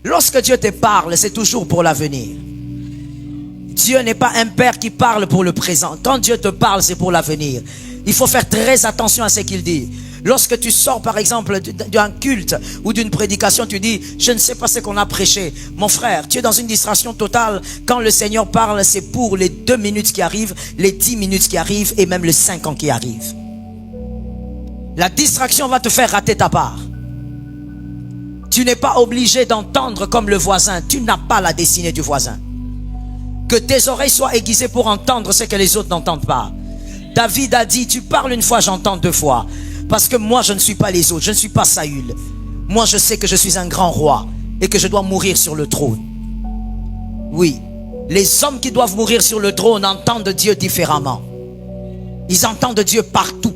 Lorsque Dieu te parle, c'est toujours pour l'avenir. Dieu n'est pas un père qui parle pour le présent. Quand Dieu te parle, c'est pour l'avenir. Il faut faire très attention à ce qu'il dit. Lorsque tu sors par exemple d'un culte ou d'une prédication, tu dis, je ne sais pas ce qu'on a prêché. Mon frère, tu es dans une distraction totale. Quand le Seigneur parle, c'est pour les 2 minutes qui arrivent, les 10 minutes qui arrivent et même les 5 ans qui arrivent. La distraction va te faire rater ta part. Tu n'es pas obligé d'entendre comme le voisin. Tu n'as pas la destinée du voisin. Que tes oreilles soient aiguisées pour entendre ce que les autres n'entendent pas. David a dit, tu parles une fois, j'entends 2 fois. Parce que moi, je ne suis pas les autres. Je ne suis pas Saül. Moi, je sais que je suis un grand roi et que je dois mourir sur le trône. Oui, les hommes qui doivent mourir sur le trône entendent Dieu différemment. Ils entendent Dieu partout.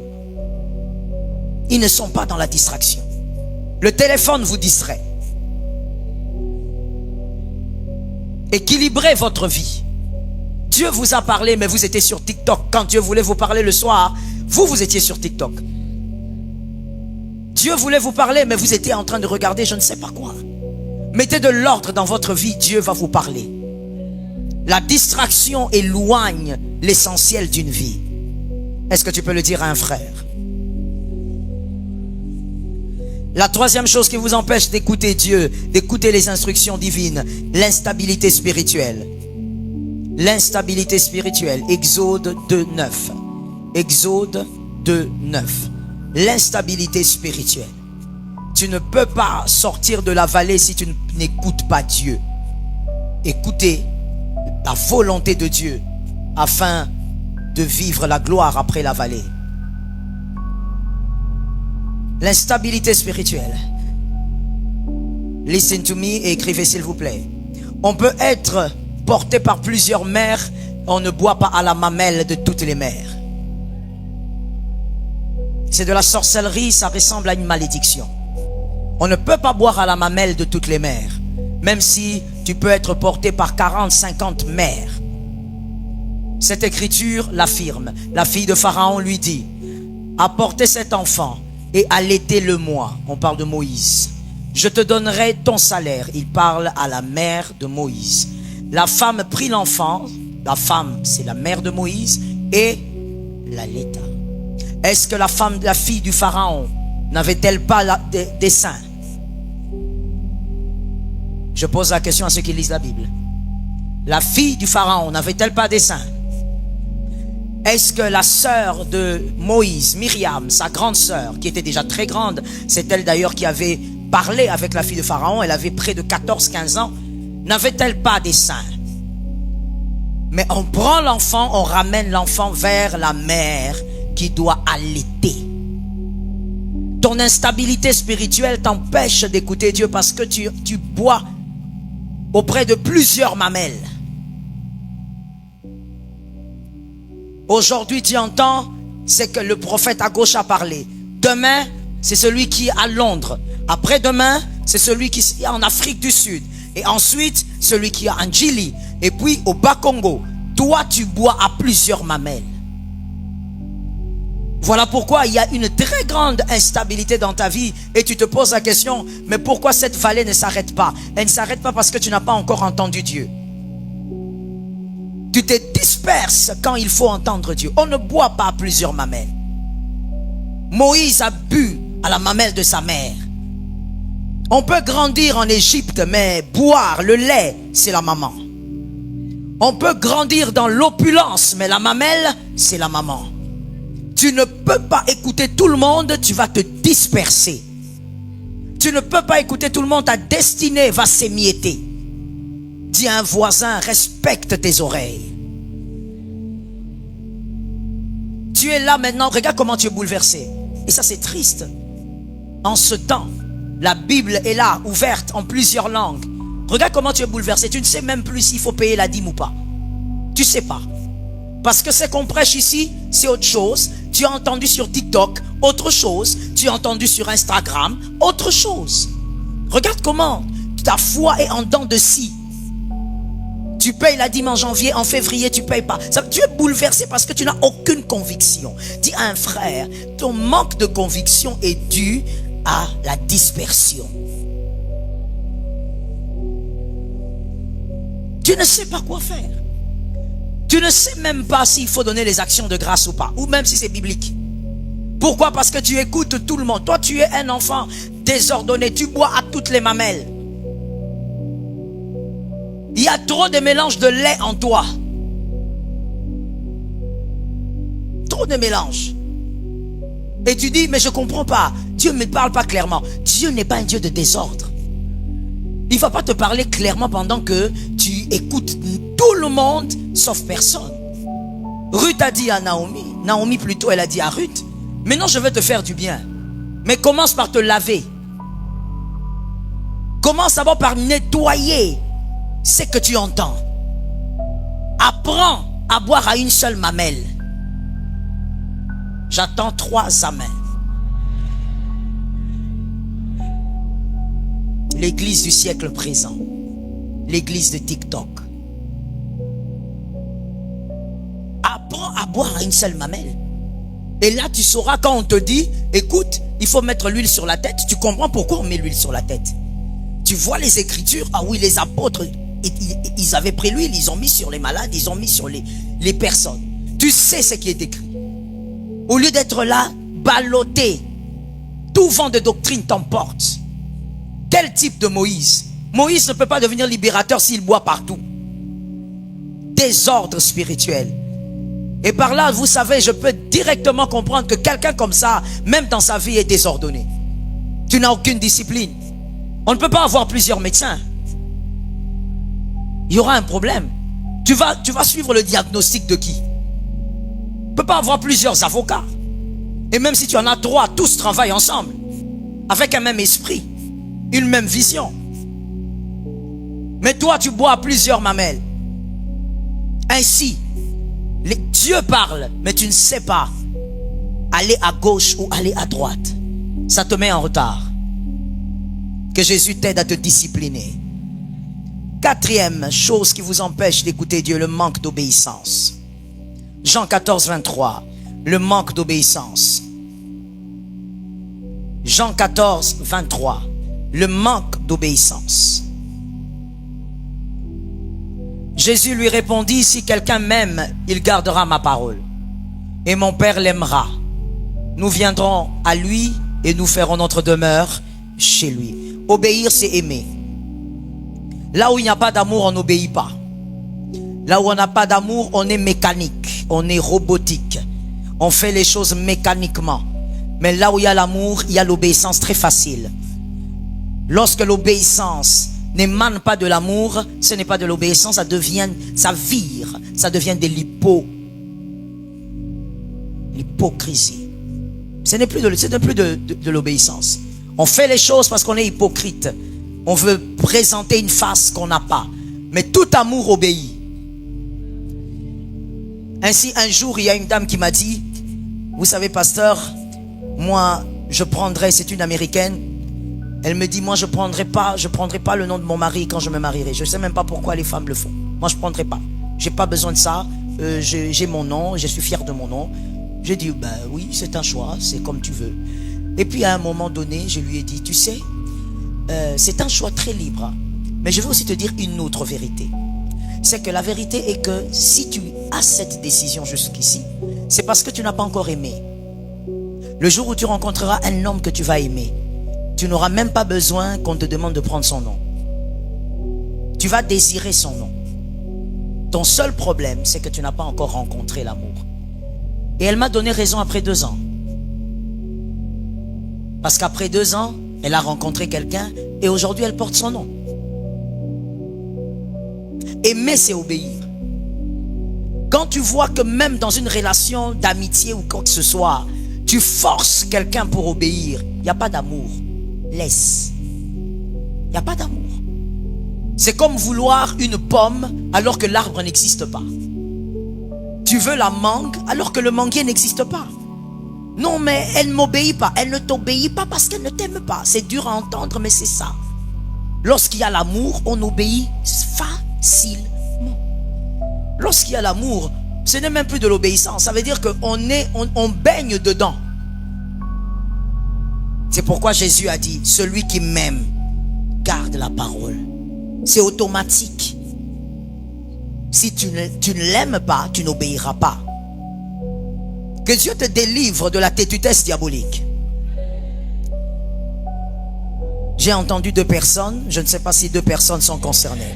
Ils ne sont pas dans la distraction. Le téléphone vous distrait. Équilibrez votre vie. Dieu vous a parlé, mais vous étiez sur TikTok. Quand Dieu voulait vous parler le soir, vous étiez sur TikTok. Dieu voulait vous parler, mais vous étiez en train de regarder je ne sais pas quoi. Mettez de l'ordre dans votre vie, Dieu va vous parler. La distraction éloigne l'essentiel d'une vie. Est-ce que tu peux le dire à un frère? La 3e chose qui vous empêche d'écouter Dieu, d'écouter les instructions divines, l'instabilité spirituelle. L'instabilité spirituelle. Exode 2:9. Exode 2:9. L'instabilité spirituelle. Tu ne peux pas sortir de la vallée si tu n'écoutes pas Dieu. Écoutez la volonté de Dieu afin de vivre la gloire après la vallée. L'instabilité spirituelle. Listen to me et écrivez s'il vous plaît. On peut être porté par plusieurs mères, on ne boit pas à la mamelle de toutes les mères. C'est de la sorcellerie, ça ressemble à une malédiction. On ne peut pas boire à la mamelle de toutes les mères, même si tu peux être porté par 40, 50 mères. Cette écriture l'affirme. La fille de Pharaon lui dit, apportez cet enfant et allaitez-le-moi. On parle de Moïse. Je te donnerai ton salaire. Il parle à la mère de Moïse. La femme prit l'enfant. La femme, c'est la mère de Moïse. Et l'allaita. Est-ce que la fille du Pharaon n'avait-elle pas des seins? Je pose la question à ceux qui lisent la Bible. La fille du Pharaon n'avait-elle pas des seins? Est-ce que la sœur de Moïse, Myriam, sa grande sœur, qui était déjà très grande, c'est elle d'ailleurs qui avait parlé avec la fille de Pharaon, elle avait près de 14-15 ans, n'avait-elle pas des seins? Mais on prend l'enfant, on ramène l'enfant vers la mère qui doit allaiter. Ton instabilité spirituelle t'empêche d'écouter Dieu parce que tu bois auprès de plusieurs mamelles. Aujourd'hui, tu entends, c'est que le prophète à gauche a parlé. Demain, c'est celui qui est à Londres. Après-demain, c'est celui qui est en Afrique du Sud. Et ensuite, celui qui est en Chili. Et puis, au Bas-Congo. Toi, tu bois à plusieurs mamelles. Voilà pourquoi il y a une très grande instabilité dans ta vie. Et tu te poses la question, mais pourquoi cette vallée ne s'arrête pas? Elle ne s'arrête pas parce que tu n'as pas encore entendu Dieu. Tu te disperses quand il faut entendre Dieu. On ne boit pas à plusieurs mamelles. Moïse a bu à la mamelle de sa mère. On peut grandir en Égypte, mais boire le lait, c'est la maman. On peut grandir dans l'opulence, mais la mamelle, c'est la maman. Tu ne peux pas écouter tout le monde, tu vas te disperser. Tu ne peux pas écouter tout le monde, ta destinée va s'émietter. Dis à un voisin, respecte tes oreilles. Tu es là maintenant, regarde comment tu es bouleversé. Et ça c'est triste. En ce temps, la Bible est là, ouverte en plusieurs langues. Regarde comment tu es bouleversé. Tu ne sais même plus s'il faut payer la dîme ou pas. Tu ne sais pas. Parce que ce qu'on prêche ici, c'est autre chose. Tu as entendu sur TikTok, autre chose. Tu as entendu sur Instagram, autre chose. Regarde comment ta foi est en dents de scie. Tu payes la dîme en janvier, en février, tu ne payes pas. Tu es bouleversé parce que tu n'as aucune conviction. Dis à un frère, ton manque de conviction est dû à la dispersion. Tu ne sais pas quoi faire. Tu ne sais même pas s'il faut donner les actions de grâce ou pas, ou même si c'est biblique. Pourquoi? Parce que tu écoutes tout le monde. Toi, tu es un enfant désordonné. Tu bois à toutes les mamelles. Il y a trop de mélange de lait en toi. Trop de mélange. Et tu dis, mais je ne comprends pas. Dieu ne me parle pas clairement. Dieu n'est pas un Dieu de désordre. Il ne va pas te parler clairement pendant que tu écoutes tout le monde, sauf personne. Ruth a dit à Naomi. Naomi plutôt, elle a dit à Ruth, maintenant je vais te faire du bien. Mais commence par te laver. Commence d'abord par nettoyer ce que tu entends. Apprends à boire à une seule mamelle. J'attends 3 amens. L'église du siècle présent. L'église de TikTok. Apprends à boire à une seule mamelle. Et là tu sauras quand on te dit, écoute, il faut mettre l'huile sur la tête. Tu comprends pourquoi on met l'huile sur la tête. Tu vois les écritures. Ah oui, les apôtres, ils avaient pris l'huile, ils ont mis sur les malades, ils ont mis sur les personnes. Tu sais ce qui est écrit. Au lieu d'être là, ballotté, tout vent de doctrine t'emporte. Quel type de Moïse? Moïse ne peut pas devenir libérateur s'il boit partout. Désordre spirituel. Et par là, vous savez, je peux directement comprendre que quelqu'un comme ça, même dans sa vie, est désordonné. Tu n'as aucune discipline. On ne peut pas avoir plusieurs médecins. Il y aura un problème. Tu vas suivre le diagnostic de qui? Tu ne peux pas avoir plusieurs avocats. Et même si tu en as 3, tous travaillent ensemble. Avec un même esprit. Une même vision. Mais toi, tu bois à plusieurs mamelles. Ainsi, Dieu parle, mais tu ne sais pas aller à gauche ou aller à droite. Ça te met en retard. Que Jésus t'aide à te discipliner. 4e chose qui vous empêche d'écouter Dieu, le manque d'obéissance. Jean 14, 23. Le manque d'obéissance. Jean 14, 23. Le manque d'obéissance. Jésus lui répondit, si quelqu'un m'aime, il gardera ma parole. Et mon Père l'aimera. Nous viendrons à lui et nous ferons notre demeure chez lui. Obéir, c'est aimer. Là où il n'y a pas d'amour, on n'obéit pas. Là où on n'a pas d'amour, on est mécanique, on est robotique. On fait les choses mécaniquement. Mais là où il y a l'amour, il y a l'obéissance très facile. Lorsque l'obéissance n'émane pas de l'amour, ce n'est pas de l'obéissance, ça vire, ça devient de l'hypocrisie. Ce n'est plus de l'obéissance. On fait les choses parce qu'on est hypocrite. On veut présenter une face qu'on n'a pas. Mais tout amour obéit. Ainsi, un jour, il y a une dame qui m'a dit, vous savez, pasteur, moi, je prendrai, c'est une américaine. Elle me dit, moi, je prendrai pas le nom de mon mari quand je me marierai. Je ne sais même pas pourquoi les femmes le font. Moi, je ne prendrai pas. J'ai pas besoin de ça. J'ai mon nom, je suis fier de mon nom. J'ai dit, ben oui, c'est un choix, c'est comme tu veux. Et puis, à un moment donné, je lui ai dit, tu sais, c'est un choix très libre. Mais je veux aussi te dire une autre vérité. C'est que la vérité est que si tu as cette décision jusqu'ici, c'est parce que tu n'as pas encore aimé. Le jour où tu rencontreras un homme que tu vas aimer, tu n'auras même pas besoin qu'on te demande de prendre son nom. Tu vas désirer son nom. Ton seul problème, c'est que tu n'as pas encore rencontré l'amour. Et elle m'a donné raison après 2 ans. Parce qu'après 2 ans, elle a rencontré quelqu'un et aujourd'hui elle porte son nom. Aimer, c'est obéir. Quand tu vois que même dans une relation d'amitié ou quoi que ce soit, tu forces quelqu'un pour obéir, il n'y a pas d'amour. Laisse. Il n'y a pas d'amour. C'est comme vouloir une pomme alors que l'arbre n'existe pas. Tu veux la mangue alors que le manguier n'existe pas. Non, mais elle ne m'obéit pas. Elle ne t'obéit pas parce qu'elle ne t'aime pas. C'est dur à entendre, mais c'est ça. Lorsqu'il y a l'amour, on obéit facilement. Lorsqu'il y a l'amour, ce n'est même plus de l'obéissance. Ça veut dire qu'on baigne dedans. C'est pourquoi Jésus a dit, celui qui m'aime garde la parole. C'est automatique. Si tu ne l'aimes pas, tu n'obéiras pas. Que Dieu te délivre de la têtutesse diabolique. J'ai entendu 2 personnes, je ne sais pas si 2 personnes sont concernées.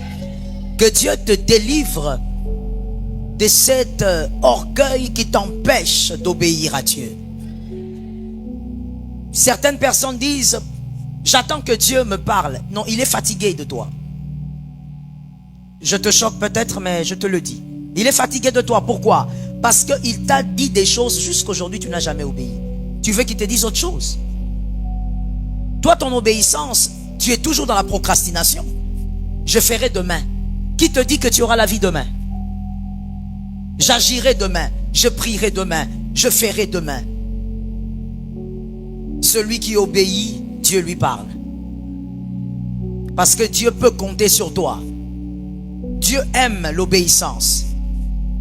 Que Dieu te délivre de cet orgueil qui t'empêche d'obéir à Dieu. Certaines personnes disent, j'attends que Dieu me parle. Non, il est fatigué de toi. Je te choque peut-être, mais je te le dis. Il est fatigué de toi. Pourquoi? Parce qu'il t'a dit des choses jusqu'aujourd'hui, tu n'as jamais obéi. Tu veux qu'il te dise autre chose? Toi, ton obéissance, tu es toujours dans la procrastination. Je ferai demain. Qui te dit que tu auras la vie demain? J'agirai demain. Je prierai demain. Je ferai demain. Celui qui obéit, Dieu lui parle. Parce que Dieu peut compter sur toi. Dieu aime l'obéissance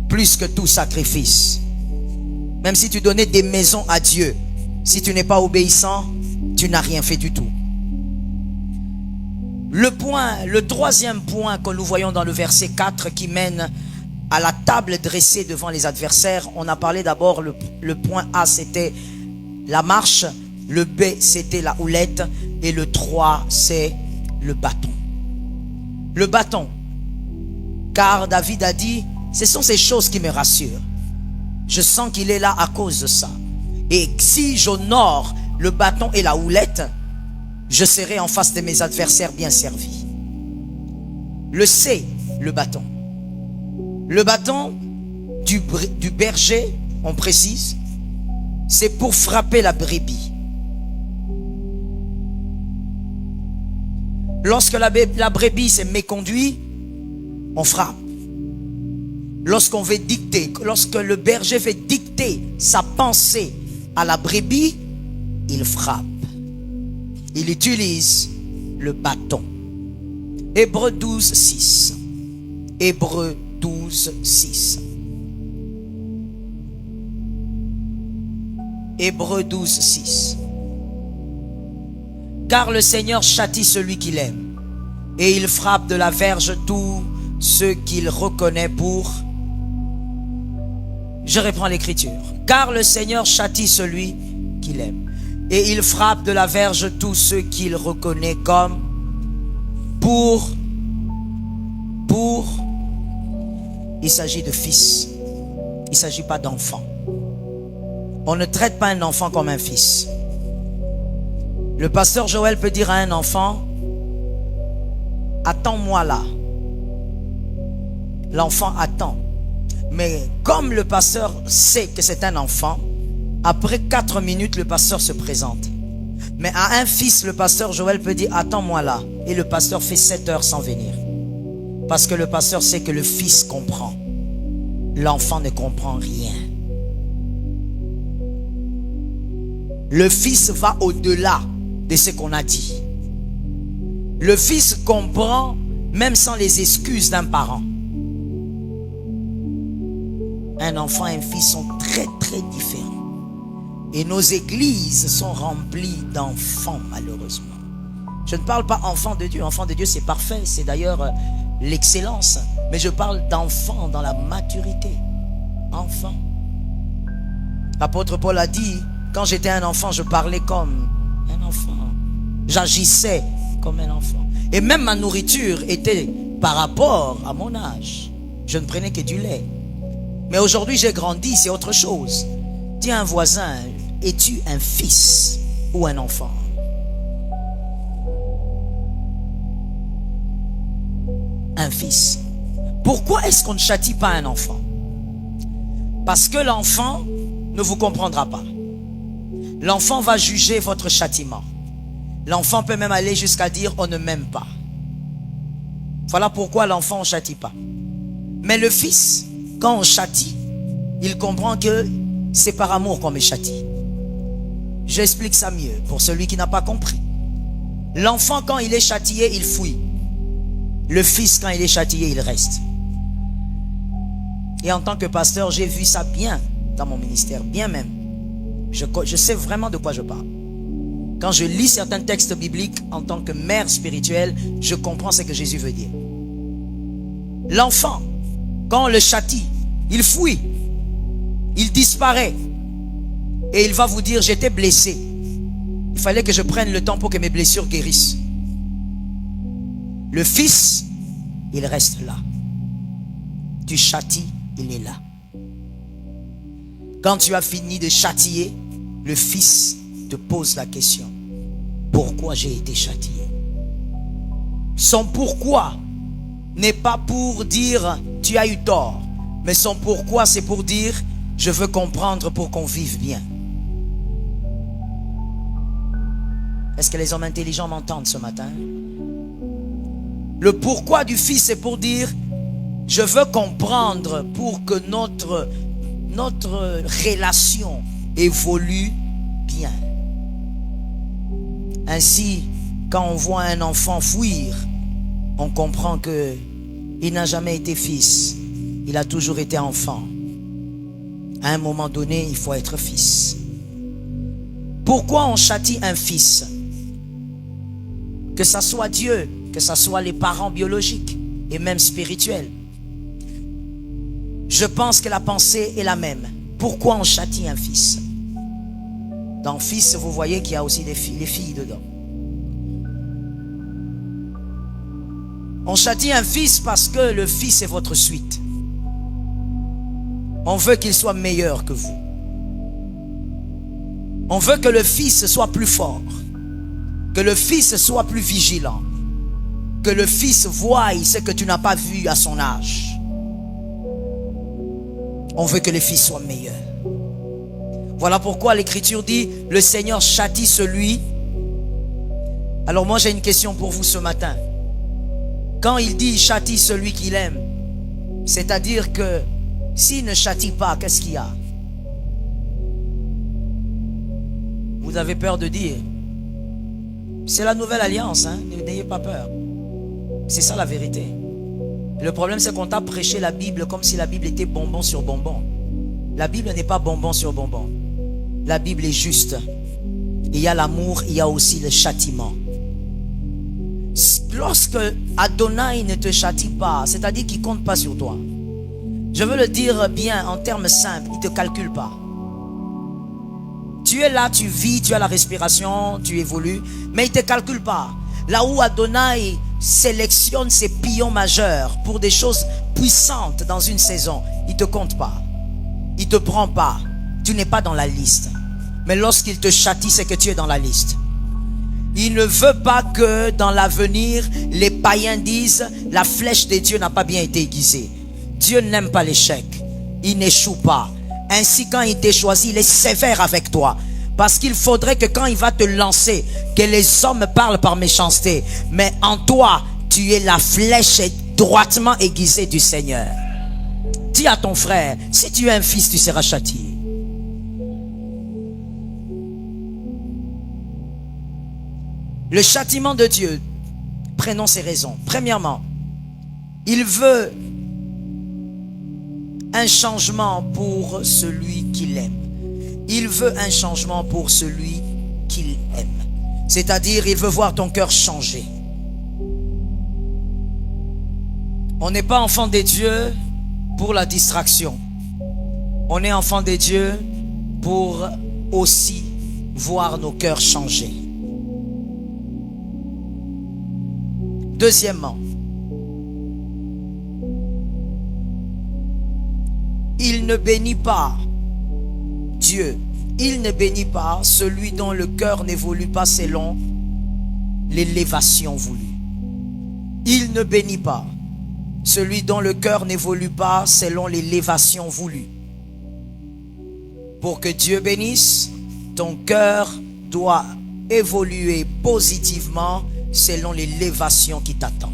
plus que tout sacrifice. Même si tu donnais des maisons à Dieu, si tu n'es pas obéissant, tu n'as rien fait du tout. Le troisième point que nous voyons dans le verset 4 qui mène à la table dressée devant les adversaires. On a parlé d'abord, le point A c'était la marche, le B c'était la houlette et le 3 c'est le bâton. Le bâton. Car David a dit, ce sont ces choses qui me rassurent. Je sens qu'il est là à cause de ça. Et si j'honore le bâton et la houlette, je serai en face de mes adversaires bien servis. Le C, le bâton. Le bâton du berger, on précise, c'est pour frapper la brebis. Lorsque la brebis s'est méconduite, on frappe. Lorsqu'on veut dicter, lorsque le berger veut dicter sa pensée à la brebis, il frappe. Il utilise le bâton. Hébreux 12, 6. Hébreux 12, 6. Hébreux 12, 6. Car le Seigneur châtie celui qu'il aime, et il frappe de la verge tous ceux qu'il reconnaît pour... Je reprends l'écriture. Car le Seigneur châtie celui qu'il aime, et il frappe de la verge tous ceux qu'il reconnaît comme pour... Il s'agit de fils. Il ne s'agit pas d'enfant. On ne traite pas un enfant comme un fils. Le pasteur Joël peut dire à un enfant, attends-moi là. L'enfant attend. Mais comme le pasteur sait que c'est un enfant, après 4 minutes, le pasteur se présente. Mais à un fils, le pasteur Joël peut dire, attends-moi là. Et le pasteur fait 7 heures sans venir. Parce que le pasteur sait que le fils comprend. L'enfant ne comprend rien. Le fils va au-delà de ce qu'on a dit. Le fils comprend même sans les excuses d'un parent. Un enfant et un fils sont très très différents. Et nos églises sont remplies d'enfants malheureusement. Je ne parle pas enfant de Dieu. Enfant de Dieu c'est parfait. C'est d'ailleurs l'excellence. Mais je parle d'enfants dans la maturité. Enfant. L'apôtre Paul a dit, quand j'étais un enfant, je parlais comme un enfant. J'agissais comme un enfant. Et même ma nourriture était par rapport à mon âge. Je ne prenais que du lait. Mais aujourd'hui, j'ai grandi, c'est autre chose. Dis à un voisin, es-tu un fils ou un enfant? Un fils. Pourquoi est-ce qu'on ne châtie pas un enfant? Parce que l'enfant ne vous comprendra pas. L'enfant va juger votre châtiment. L'enfant peut même aller jusqu'à dire on ne m'aime pas. Voilà pourquoi l'enfant on ne châtie pas. Mais le fils, quand on châtie, il comprend que c'est par amour qu'on me châtie. J'explique ça mieux pour celui qui n'a pas compris. L'enfant quand il est châtié, il fuit. Le fils quand il est châtié, il reste. Et en tant que pasteur, j'ai vu ça bien dans mon ministère, bien même. Je sais vraiment de quoi je parle. Quand je lis certains textes bibliques en tant que mère spirituelle, je comprends ce que Jésus veut dire. L'enfant, Quand on le châtie, il fuit, il disparaît. Et il va vous dire, j'étais blessé. Il fallait que je prenne le temps pour que mes blessures guérissent. Le Fils, il reste là. Tu châties, il est là. Quand tu as fini de châtier, le Fils te pose la question. Pourquoi j'ai été châtié? Son pourquoi n'est pas pour dire tu as eu tort, mais son pourquoi c'est pour dire je veux comprendre pour qu'on vive bien. Est-ce que les hommes intelligents m'entendent ce matin? Le pourquoi du Fils c'est pour dire je veux comprendre pour que notre relation évolue bien. Ainsi, quand on voit un enfant fuir, on comprend que il n'a jamais été fils, il a toujours été enfant. À un moment donné, il faut être fils. Pourquoi on châtie un fils? Que ça soit Dieu, que ça soit les parents biologiques et même spirituels. Je pense que la pensée est la même. Pourquoi on châtie un fils? Dans fils, vous voyez qu'il y a aussi les filles dedans. On châtie un fils parce que le fils est votre suite. On veut qu'il soit meilleur que vous. On veut que le fils soit plus fort. Que le fils soit plus vigilant. Que le fils voie ce que tu n'as pas vu à son âge. On veut que le fils soit meilleur. Voilà pourquoi l'Écriture dit, le Seigneur châtie celui. Alors moi j'ai une question pour vous ce matin. Quand il dit châtie celui qu'il aime, c'est-à-dire que s'il ne châtie pas, qu'est-ce qu'il y a? Vous avez peur de dire? C'est la nouvelle alliance, hein? N'ayez pas peur. C'est ça la vérité. Le problème c'est qu'on t'a prêché la Bible comme si la Bible était bonbon sur bonbon. La Bible n'est pas bonbon sur bonbon. La Bible est juste. Il y a l'amour, il y a aussi le châtiment. Lorsque Adonai ne te châtie pas, c'est-à-dire qu'il ne compte pas sur toi. Je veux le dire bien en termes simples, il ne te calcule pas. Tu es là, tu vis, tu as la respiration, tu évolues, mais il ne te calcule pas. Là où Adonai sélectionne ses pions majeurs pour des choses puissantes dans une saison, il ne te compte pas. Il ne te prend pas. Tu n'es pas dans la liste. Mais lorsqu'il te châtie, c'est que tu es dans la liste. Il ne veut pas que dans l'avenir, les païens disent la flèche de Dieu n'a pas bien été aiguisée. Dieu n'aime pas l'échec. Il n'échoue pas. Ainsi, quand il t'a choisi, il est sévère avec toi. Parce qu'il faudrait que quand il va te lancer, que les hommes parlent par méchanceté. Mais en toi, tu es la flèche droitement aiguisée du Seigneur. Dis à ton frère, si tu es un fils, tu seras châtié. Le châtiment de Dieu, prenons ses raisons. Premièrement, il veut un changement pour celui qu'il aime. Il veut un changement pour celui qu'il aime. C'est-à-dire, il veut voir ton cœur changer. On n'est pas enfant des dieux pour la distraction. On est enfant des dieux pour aussi voir nos cœurs changer. Deuxièmement, il ne bénit pas Dieu. Il ne bénit pas celui dont le cœur n'évolue pas selon l'élévation voulue. Il ne bénit pas celui dont le cœur n'évolue pas selon l'élévation voulue. Pour que Dieu bénisse, ton cœur doit évoluer positivement selon l'élévation qui t'attend.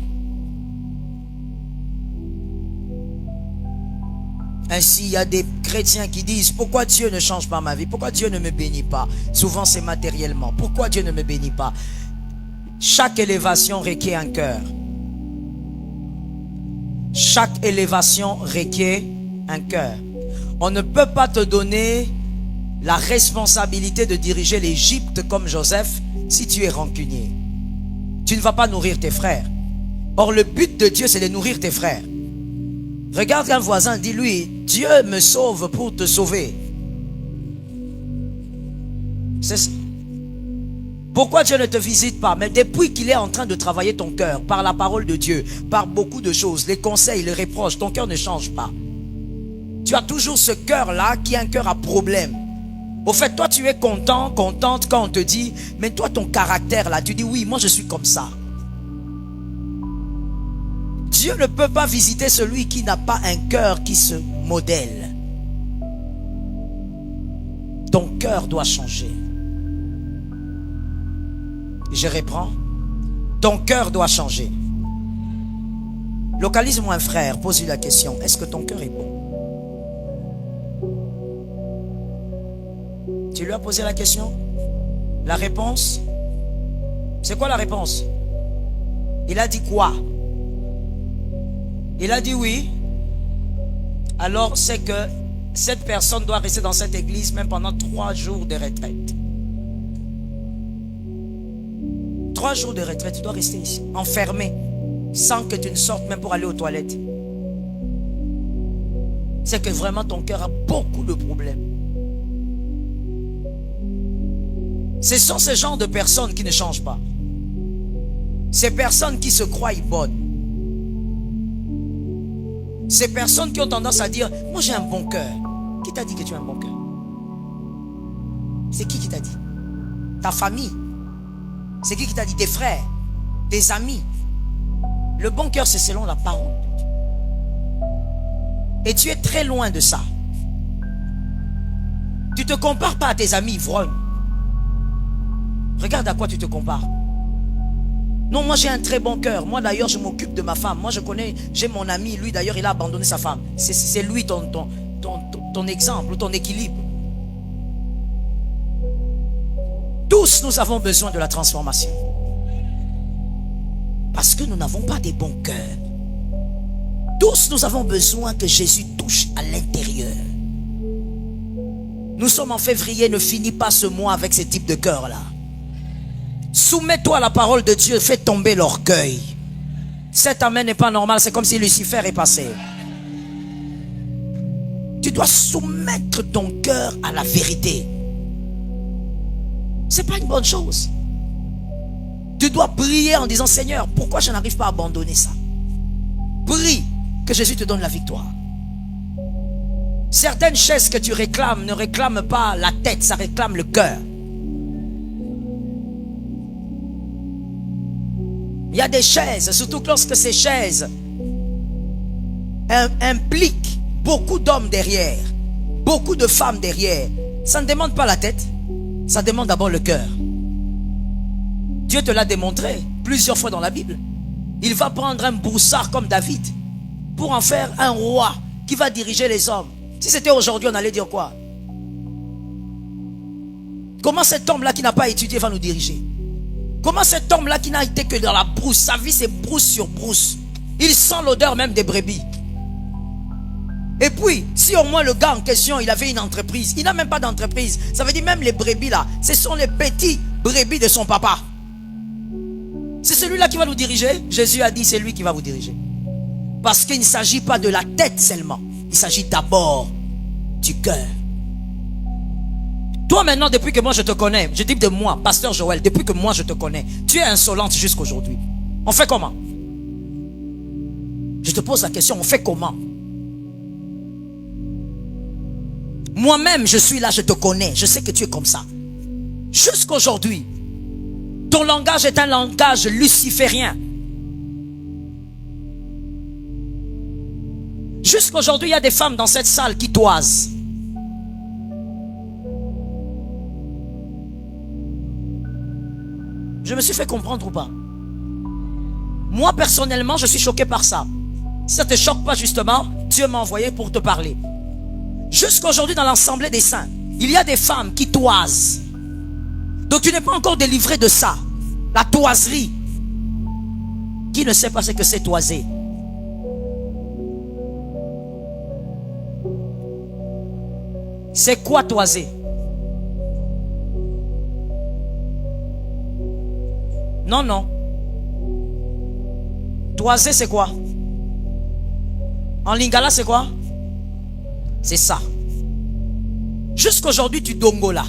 Ainsi, il y a des chrétiens qui disent, pourquoi Dieu ne change pas ma vie? Pourquoi Dieu ne me bénit pas? Souvent c'est matériellement. Pourquoi Dieu ne me bénit pas? Chaque élévation requiert un cœur. Chaque élévation requiert un cœur. On ne peut pas te donner la responsabilité de diriger l'Égypte comme Joseph si tu es rancunier. Tu ne vas pas nourrir tes frères. Or, le but de Dieu, c'est de nourrir tes frères. Regarde un voisin, dis-lui, Dieu me sauve pour te sauver. C'est pourquoi Dieu ne te visite pas? Mais depuis qu'il est en train de travailler ton cœur, par la parole de Dieu, par beaucoup de choses, les conseils, les reproches, ton cœur ne change pas. Tu as toujours ce cœur-là qui est un cœur à problème. Au fait, toi, tu es content, contente quand on te dit, mais toi, ton caractère là, tu dis, oui, moi, je suis comme ça. Dieu ne peut pas visiter celui qui n'a pas un cœur qui se modèle. Ton cœur doit changer. Je reprends. Ton cœur doit changer. Localise-moi un frère, pose-lui la question. Est-ce que ton cœur est bon? Tu lui as posé la question? La réponse? C'est quoi la réponse? Il a dit quoi? Il a dit oui. Alors c'est que cette personne doit rester dans cette église même pendant 3 jours de retraite. 3 jours de retraite, tu dois rester ici, enfermé, sans que tu ne sortes même pour aller aux toilettes. C'est que vraiment ton cœur a beaucoup de problèmes. Ce sont ces genres de personnes qui ne changent pas. Ces personnes qui se croient bonnes. Ces personnes qui ont tendance à dire, moi j'ai un bon cœur. Qui t'a dit que tu as un bon cœur? C'est qui t'a dit? Ta famille? C'est qui t'a dit? Tes frères, tes amis. Le bon cœur, c'est selon la parole de Dieu. Et tu es très loin de ça. Tu ne te compares pas à tes amis ivrognes. Regarde à quoi tu te compares. Non, moi j'ai un très bon cœur. Moi d'ailleurs, je m'occupe de ma femme. Moi je connais, j'ai mon ami, lui d'ailleurs, il a abandonné sa femme. C'est lui ton exemple ou ton équilibre. Tous nous avons besoin de la transformation. Parce que nous n'avons pas des bons cœurs. Tous nous avons besoin que Jésus touche à l'intérieur. Nous sommes en février, ne finis pas ce mois avec ce type de cœur-là. Soumets-toi à la parole de Dieu, fais tomber l'orgueil. Cet amen n'est pas normal, c'est comme si Lucifer est passé. Tu dois soumettre ton cœur à la vérité. C'est pas une bonne chose. Tu dois prier en disant, Seigneur, pourquoi je n'arrive pas à abandonner ça? Prie que Jésus te donne la victoire. Certaines chaises que tu réclames ne réclament pas la tête, ça réclame le cœur. Il y a des chaises, surtout lorsque ces chaises impliquent beaucoup d'hommes derrière, beaucoup de femmes derrière. Ça ne demande pas la tête, ça demande d'abord le cœur. Dieu te l'a démontré plusieurs fois dans la Bible. Il va prendre un broussard comme David pour en faire un roi qui va diriger les hommes. Si c'était aujourd'hui, on allait dire quoi? Comment cet homme-là qui n'a pas étudié va nous diriger? Comment cet homme-là qui n'a été que dans la brousse, sa vie c'est brousse sur brousse. Il sent l'odeur même des brebis. Et puis, si au moins le gars en question, il avait une entreprise. Il n'a même pas d'entreprise. Ça veut dire même les brebis là, ce sont les petits brebis de son papa. C'est celui-là qui va nous diriger. Jésus a dit, c'est lui qui va vous diriger. Parce qu'il ne s'agit pas de la tête seulement. Il s'agit d'abord du cœur. Toi maintenant, depuis que moi je te connais, je dis de moi, pasteur Joël, depuis que moi je te connais, tu es insolente jusqu'aujourd'hui. On fait comment? Je te pose la question, on fait comment? Moi-même, je suis là, je te connais, je sais que tu es comme ça. Jusqu'aujourd'hui, ton langage est un langage luciférien. Jusqu'aujourd'hui, il y a des femmes dans cette salle qui toisent. Je me suis fait comprendre ou pas? Moi, personnellement, je suis choqué par ça. Si ça ne te choque pas justement, Dieu m'a envoyé pour te parler. Jusqu'aujourd'hui, dans l'assemblée des saints, il y a des femmes qui toisent. Donc tu n'es pas encore délivré de ça. La toiserie. Qui ne sait pas ce que c'est toiser? C'est quoi toiser? Non, non. Toiser, c'est quoi? En lingala, c'est quoi? C'est ça. Jusqu'aujourd'hui, tu dongola.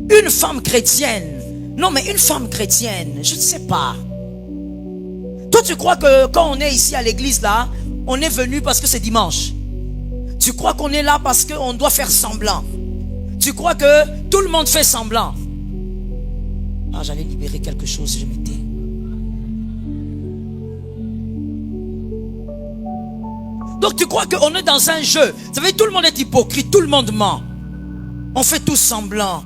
Une femme chrétienne. Non, mais une femme chrétienne, je ne sais pas. Toi, tu crois que quand on est ici à l'église, là, on est venu parce que c'est dimanche. Tu crois qu'on est là parce qu'on doit faire semblant. Tu crois que tout le monde fait semblant. Ah, j'allais libérer quelque chose, je m'étais. Donc tu crois qu'on est dans un jeu. Vous savez, tout le monde est hypocrite, tout le monde ment. On fait tous semblant.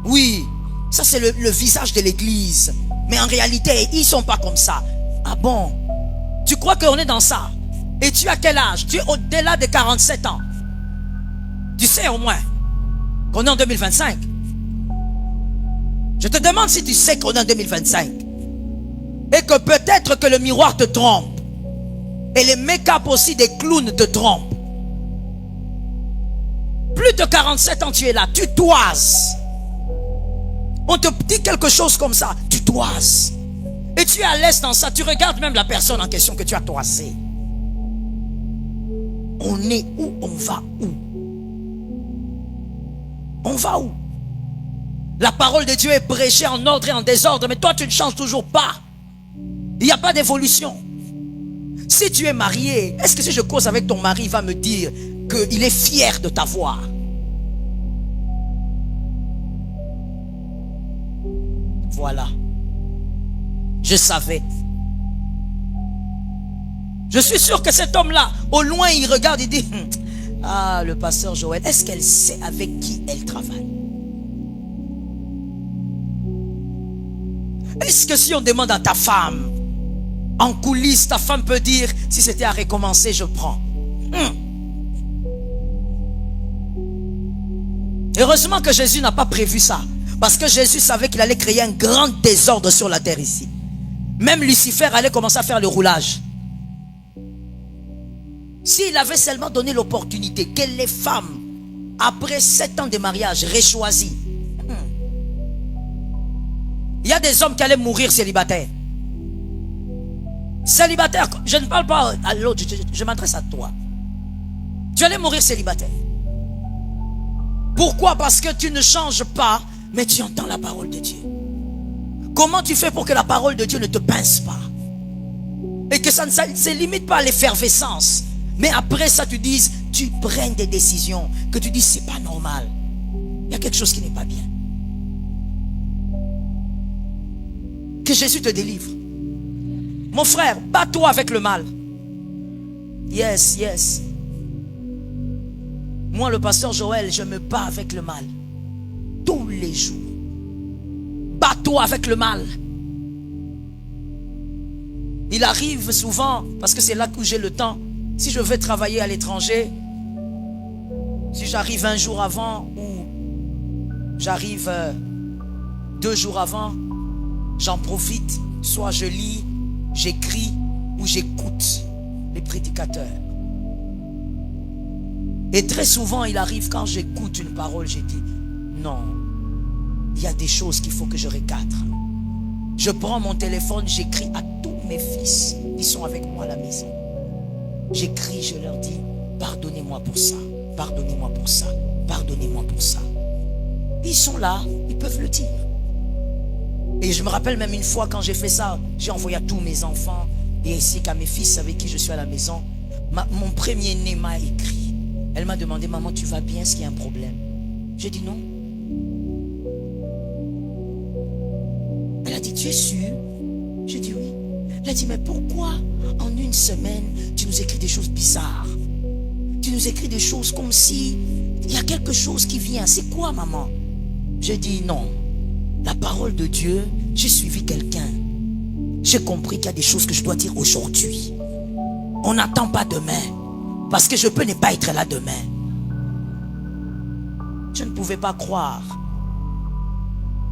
Oui, ça c'est le visage de l'église. Mais en réalité, ils ne sont pas comme ça. Ah bon? Tu crois qu'on est dans ça? Et tu as quel âge? Tu es au-delà de 47 ans. Tu sais au moins qu'on est en 2025. Je te demande si tu sais qu'on est en 2025. Et que peut-être que le miroir te trompe. Et les make-up aussi des clowns te trompent. Plus de 47 ans tu es là, tu toises. On te dit quelque chose comme ça, tu toises. Et tu es à l'aise dans ça, tu regardes même la personne en question que tu as toisé. On est où? On va où? On va où? La parole de Dieu est prêchée en ordre et en désordre, mais toi tu ne changes toujours pas. Il n'y a pas d'évolution. Si tu es marié, est-ce que si je cause avec ton mari, il va me dire qu'il est fier de t'avoir? Voilà. Je savais. Je suis sûr que cet homme-là, au loin, il regarde et dit, ah, le pasteur Joël, est-ce qu'elle sait avec qui elle travaille? Est-ce que si on demande à ta femme, en coulisses, ta femme peut dire, si c'était à recommencer, je prends. Heureusement que Jésus n'a pas prévu ça. Parce que Jésus savait qu'il allait créer un grand désordre sur la terre ici. Même Lucifer allait commencer à faire le roulage. S'il avait seulement donné l'opportunité que les femmes, après 7 ans de mariage, réchoisissent. Il y a des hommes qui allaient mourir célibataires. Célibataire, je ne parle pas à l'autre, je m'adresse à toi. Tu allais mourir célibataire. Pourquoi? Parce que tu ne changes pas, mais tu entends la parole de Dieu. Comment tu fais pour que la parole de Dieu ne te pince pas? Et que ça ne se limite pas à l'effervescence. Mais après ça, tu prennes des décisions, que tu dis c'est pas normal. Il y a quelque chose qui n'est pas bien. Que Jésus te délivre. Mon frère, bats-toi avec le mal. Yes, yes. Moi, le pasteur Joël, je me bats avec le mal. Tous les jours. Bats-toi avec le mal. Il arrive souvent, parce que c'est là que j'ai le temps, si je vais travailler à l'étranger, si j'arrive un jour avant ou j'arrive 2 jours avant, j'en profite, soit je lis, j'écris ou j'écoute les prédicateurs. Et très souvent, il arrive quand j'écoute une parole, j'ai dit, non, il y a des choses qu'il faut que je recadre. Je prends mon téléphone, j'écris à tous mes fils, ils sont avec moi à la maison. J'écris, je leur dis, pardonnez-moi pour ça, pardonnez-moi pour ça, pardonnez-moi pour ça. Ils sont là, ils peuvent le dire. Et je me rappelle même une fois quand j'ai fait ça, j'ai envoyé à tous mes enfants et ainsi qu'à mes fils avec qui je suis à la maison. Mon premier-né m'a écrit. Elle m'a demandé, maman, tu vas bien? Est-ce qu'il y a un problème? J'ai dit non. Elle a dit, tu es sûr? J'ai dit oui. Elle a dit, mais pourquoi en une semaine tu nous écris des choses bizarres? Tu nous écris des choses comme si il y a quelque chose qui vient. C'est quoi, maman? J'ai dit non. La parole de Dieu, j'ai suivi quelqu'un. J'ai compris qu'il y a des choses que je dois dire aujourd'hui. On n'attend pas demain. Parce que je peux ne pas être là demain. Je ne pouvais pas croire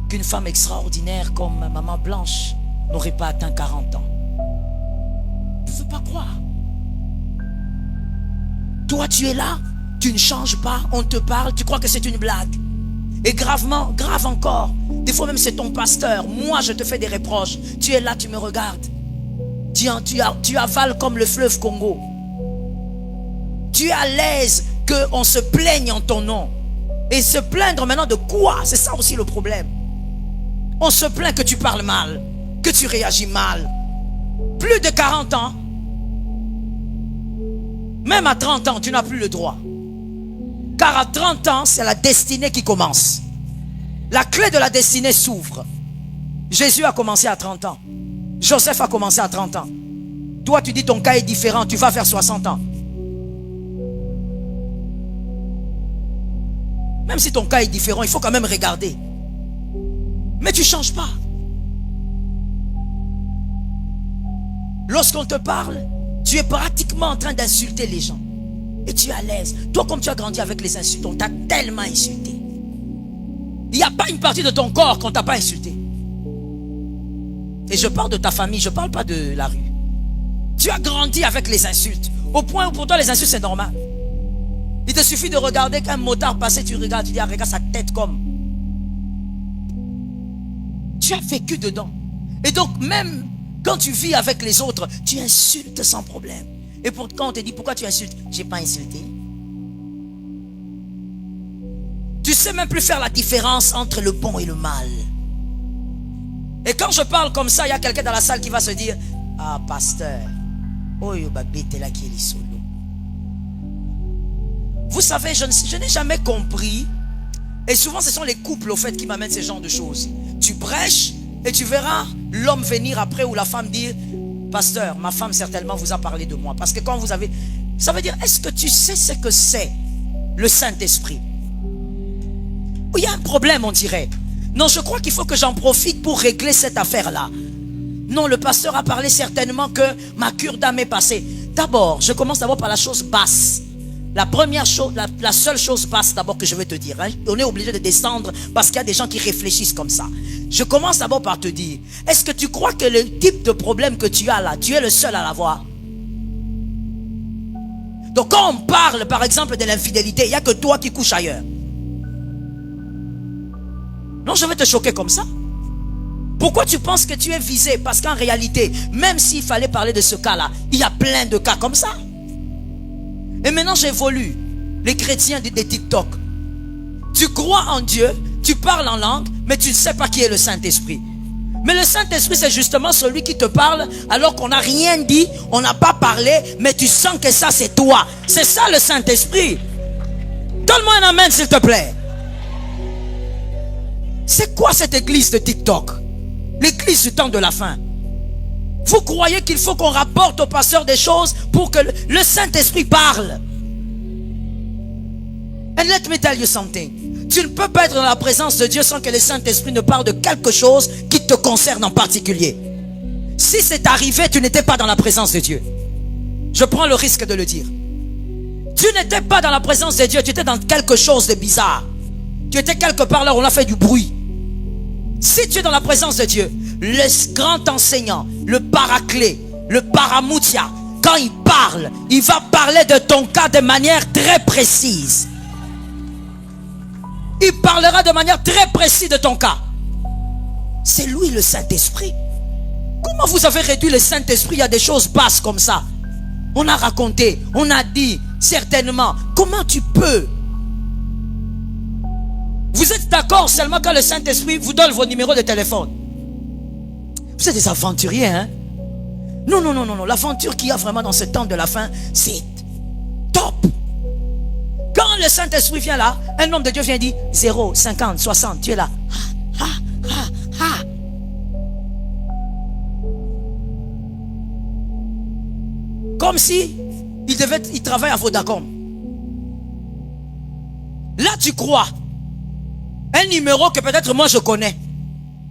qu'une femme extraordinaire comme Maman Blanche n'aurait pas atteint 40 ans. Je ne pouvais pas croire. Toi, tu es là, tu ne changes pas, on te parle, tu crois que c'est une blague. Et grave encore, des fois même c'est ton pasteur, moi je te fais des reproches, tu es là, tu me regardes. Tu avales comme le fleuve Congo. Tu es à l'aise qu'on se plaigne en ton nom. Et se plaindre maintenant de quoi? C'est ça aussi le problème. On se plaint que tu parles mal, que tu réagis mal. Plus de 40 ans, même à 30 ans, tu n'as plus le droit. Car à 30 ans, c'est la destinée qui commence. La clé de la destinée s'ouvre. Jésus a commencé à 30 ans. Joseph a commencé à 30 ans. Toi, tu dis ton cas est différent, tu vas faire 60 ans. Même si ton cas est différent, il faut quand même regarder. Mais tu ne changes pas. Lorsqu'on te parle, tu es pratiquement en train d'insulter les gens. Et tu es à l'aise. Toi, comme tu as grandi avec les insultes, on t'a tellement insulté. Il n'y a pas une partie de ton corps qu'on ne t'a pas insulté. Et je parle de ta famille, je ne parle pas de la rue. Tu as grandi avec les insultes. Au point où pour toi les insultes c'est normal. Il te suffit de regarder qu'un motard passait, tu regardes, tu dis, ah, regarde sa tête comme. Tu as vécu dedans. Et donc même quand tu vis avec les autres, tu insultes sans problème. Et quand on te dit, pourquoi tu insultes? J'ai pas insulté. Tu sais même plus faire la différence entre le bon et le mal. Et quand je parle comme ça, il y a quelqu'un dans la salle qui va se dire, ah pasteur, oh t'es là qui est solo. Vous savez, je n'ai jamais compris. Et souvent ce sont les couples au fait qui m'amènent ce genre de choses. Tu prêches et tu verras l'homme venir après ou la femme dire, pasteur, ma femme certainement vous a parlé de moi. Parce que quand vous avez... Ça veut dire, est-ce que tu sais ce que c'est le Saint-Esprit? Il y a un problème, on dirait. Non, je crois qu'il faut que j'en profite pour régler cette affaire-là. Non, le pasteur a parlé certainement que ma cure d'âme est passée. D'abord, je commence d'abord par la chose basse. La première chose, la seule chose basse d'abord que je vais te dire. Hein. On est obligé de descendre parce qu'il y a des gens qui réfléchissent comme ça. Je commence d'abord par te dire, est-ce que tu crois que le type de problème que tu as là, tu es le seul à l'avoir? Donc quand on parle par exemple de l'infidélité, il n'y a que toi qui couches ailleurs. Non, je vais te choquer comme ça. Pourquoi tu penses que tu es visé? Parce qu'en réalité, même s'il fallait parler de ce cas-là, il y a plein de cas comme ça. Et maintenant j'évolue. Les chrétiens des TikTok. Tu crois en Dieu, tu parles en langue, mais tu ne sais pas qui est le Saint-Esprit. Mais le Saint-Esprit, c'est justement celui qui te parle alors qu'on n'a rien dit, on n'a pas parlé, mais tu sens que ça c'est toi. C'est ça le Saint-Esprit. Donne-moi un amen s'il te plaît. C'est quoi cette église de TikTok? L'église du temps de la fin. Vous croyez qu'il faut qu'on rapporte au pasteur des choses pour que le Saint-Esprit parle? And let me tell you something. Tu ne peux pas être dans la présence de Dieu sans que le Saint-Esprit ne parle de quelque chose qui te concerne en particulier. Si c'est arrivé, tu n'étais pas dans la présence de Dieu. Je prends le risque de le dire. Tu n'étais pas dans la présence de Dieu, tu étais dans quelque chose de bizarre. Tu étais quelque part là où on a fait du bruit. Si tu es dans la présence de Dieu, le grand enseignant, le paraclet, le paramoutia, quand il parle, il va parler de ton cas de manière très précise. Il parlera de manière très précise de ton cas. C'est lui le Saint-Esprit. Comment vous avez réduit le Saint-Esprit à des choses basses comme ça? On a raconté, on a dit, certainement. Comment tu peux? Vous êtes d'accord seulement quand le Saint-Esprit vous donne vos numéros de téléphone. Vous êtes des aventuriers, hein? Non, non, non, non, non. L'aventure qu'il y a vraiment dans ce temps de la fin, c'est top. Quand le Saint-Esprit vient là, un homme de Dieu vient dire 0, 50, 60, tu es là. Ha, ha, ha, ha. Comme si il travaille à Vodacom. Là, tu crois. Un numéro que peut-être moi je connais.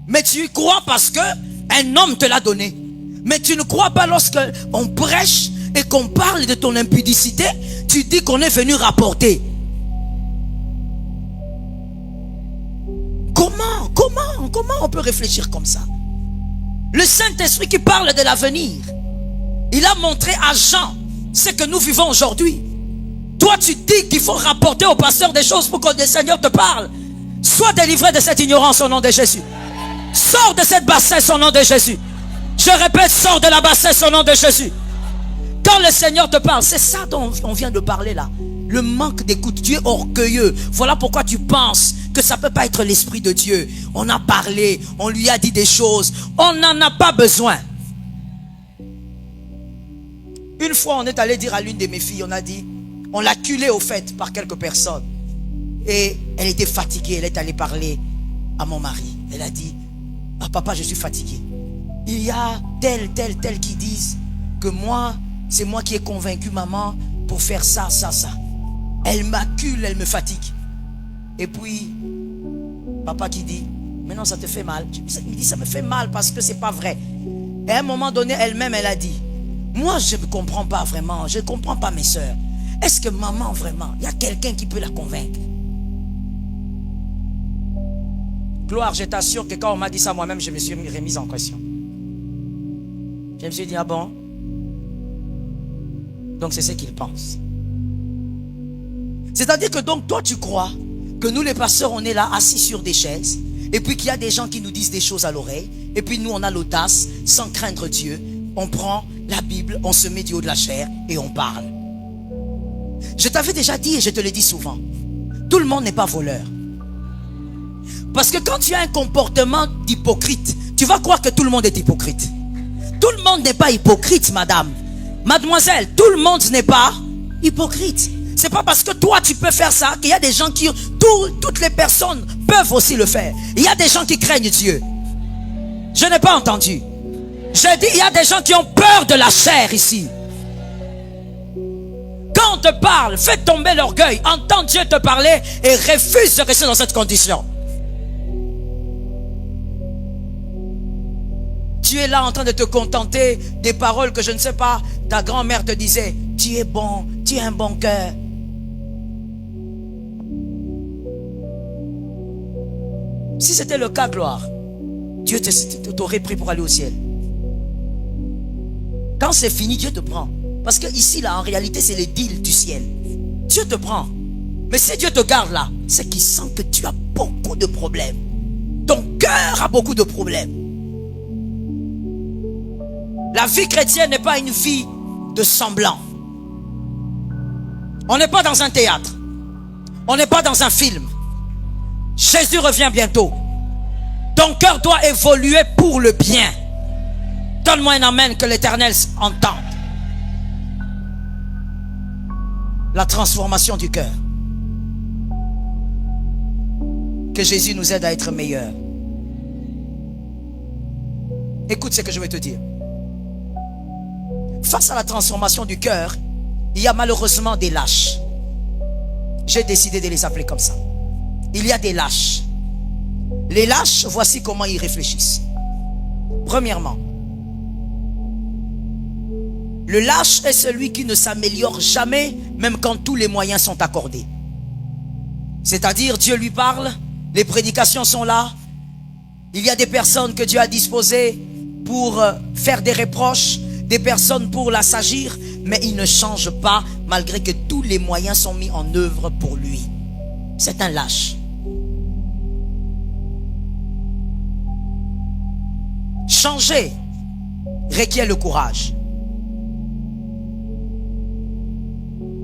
Mais tu y crois parce que un homme te l'a donné. Mais tu ne crois pas lorsque on prêche et qu'on parle de ton impudicité, tu dis qu'on est venu rapporter. Comment on peut réfléchir comme ça? Le Saint-Esprit qui parle de l'avenir, il a montré à Jean ce que nous vivons aujourd'hui. Toi tu dis qu'il faut rapporter au pasteur des choses pour que le Seigneur te parle. Sois délivré de cette ignorance au nom de Jésus. Sors de cette bassesse au nom de Jésus. Je répète, sors de la bassesse au nom de Jésus. Quand le Seigneur te parle, c'est ça dont on vient de parler là. Le manque d'écoute. Tu es orgueilleux. Voilà pourquoi tu penses que ça ne peut pas être l'Esprit de Dieu. On a parlé, on lui a dit des choses. On n'en a pas besoin. Une fois, on est allé dire à l'une de mes filles, on a dit, on l'a culée au fait par quelques personnes. Et elle était fatiguée, elle est allée parler à mon mari. Elle a dit, ah, papa, je suis fatiguée. Il y a tel qui disent que moi, c'est moi qui ai convaincu maman pour faire ça. Elle m'accule, elle me fatigue. Et puis, papa qui dit, mais non, ça te fait mal. Il me dit, ça me fait mal parce que c'est pas vrai. Et à un moment donné, elle-même, elle a dit, moi, je ne comprends pas vraiment, je ne comprends pas mes soeurs. Est-ce que maman, vraiment, il y a quelqu'un qui peut la convaincre? Gloire, je t'assure que quand on m'a dit ça moi-même, je me suis remise en question. Je me suis dit, ah bon? Donc c'est ce qu'il pense. C'est-à-dire que donc toi tu crois que nous les pasteurs on est là assis sur des chaises et puis qu'il y a des gens qui nous disent des choses à l'oreille et puis nous on a l'audace sans craindre Dieu, on prend la Bible, on se met du haut de la chair et on parle. Je t'avais déjà dit et je te le dis souvent, tout le monde n'est pas voleur. Parce que quand tu as un comportement d'hypocrite, tu vas croire que tout le monde est hypocrite. Tout le monde n'est pas hypocrite, madame. Mademoiselle, tout le monde n'est pas hypocrite. C'est pas parce que toi tu peux faire ça qu'il y a des gens qui... Toutes les personnes peuvent aussi le faire. Il y a des gens qui craignent Dieu. Je n'ai pas entendu. J'ai dit, il y a des gens qui ont peur de la chair ici. Quand on te parle, fais tomber l'orgueil. Entends Dieu te parler et refuse de rester dans cette condition. Tu es là en train de te contenter des paroles que je ne sais pas, ta grand-mère te disait, tu es bon, tu as un bon cœur. Si c'était le cas, gloire, Dieu t'aurait pris pour aller au ciel. Quand c'est fini, Dieu te prend. Parce que ici, là, en réalité, c'est le deal du ciel. Dieu te prend. Mais si Dieu te garde là, c'est qu'il sent que tu as beaucoup de problèmes. Ton cœur a beaucoup de problèmes. La vie chrétienne n'est pas une vie de semblant. On n'est pas dans un théâtre. On n'est pas dans un film. Jésus revient bientôt. Ton cœur doit évoluer pour le bien. Donne-moi un amen que l'Éternel entende. La transformation du cœur. Que Jésus nous aide à être meilleurs. Écoute ce que je vais te dire. Face à la transformation du cœur, il y a malheureusement des lâches. J'ai décidé de les appeler comme ça. Il y a des lâches. Les lâches, voici comment ils réfléchissent. Premièrement, le lâche est celui qui ne s'améliore jamais, même quand tous les moyens sont accordés. C'est-à-dire, Dieu lui parle, les prédications sont là, il y a des personnes que Dieu a disposées pour faire des reproches, des personnes pour l'assagir, mais il ne change pas malgré que tous les moyens sont mis en œuvre pour lui. C'est un lâche. Changer requiert le courage.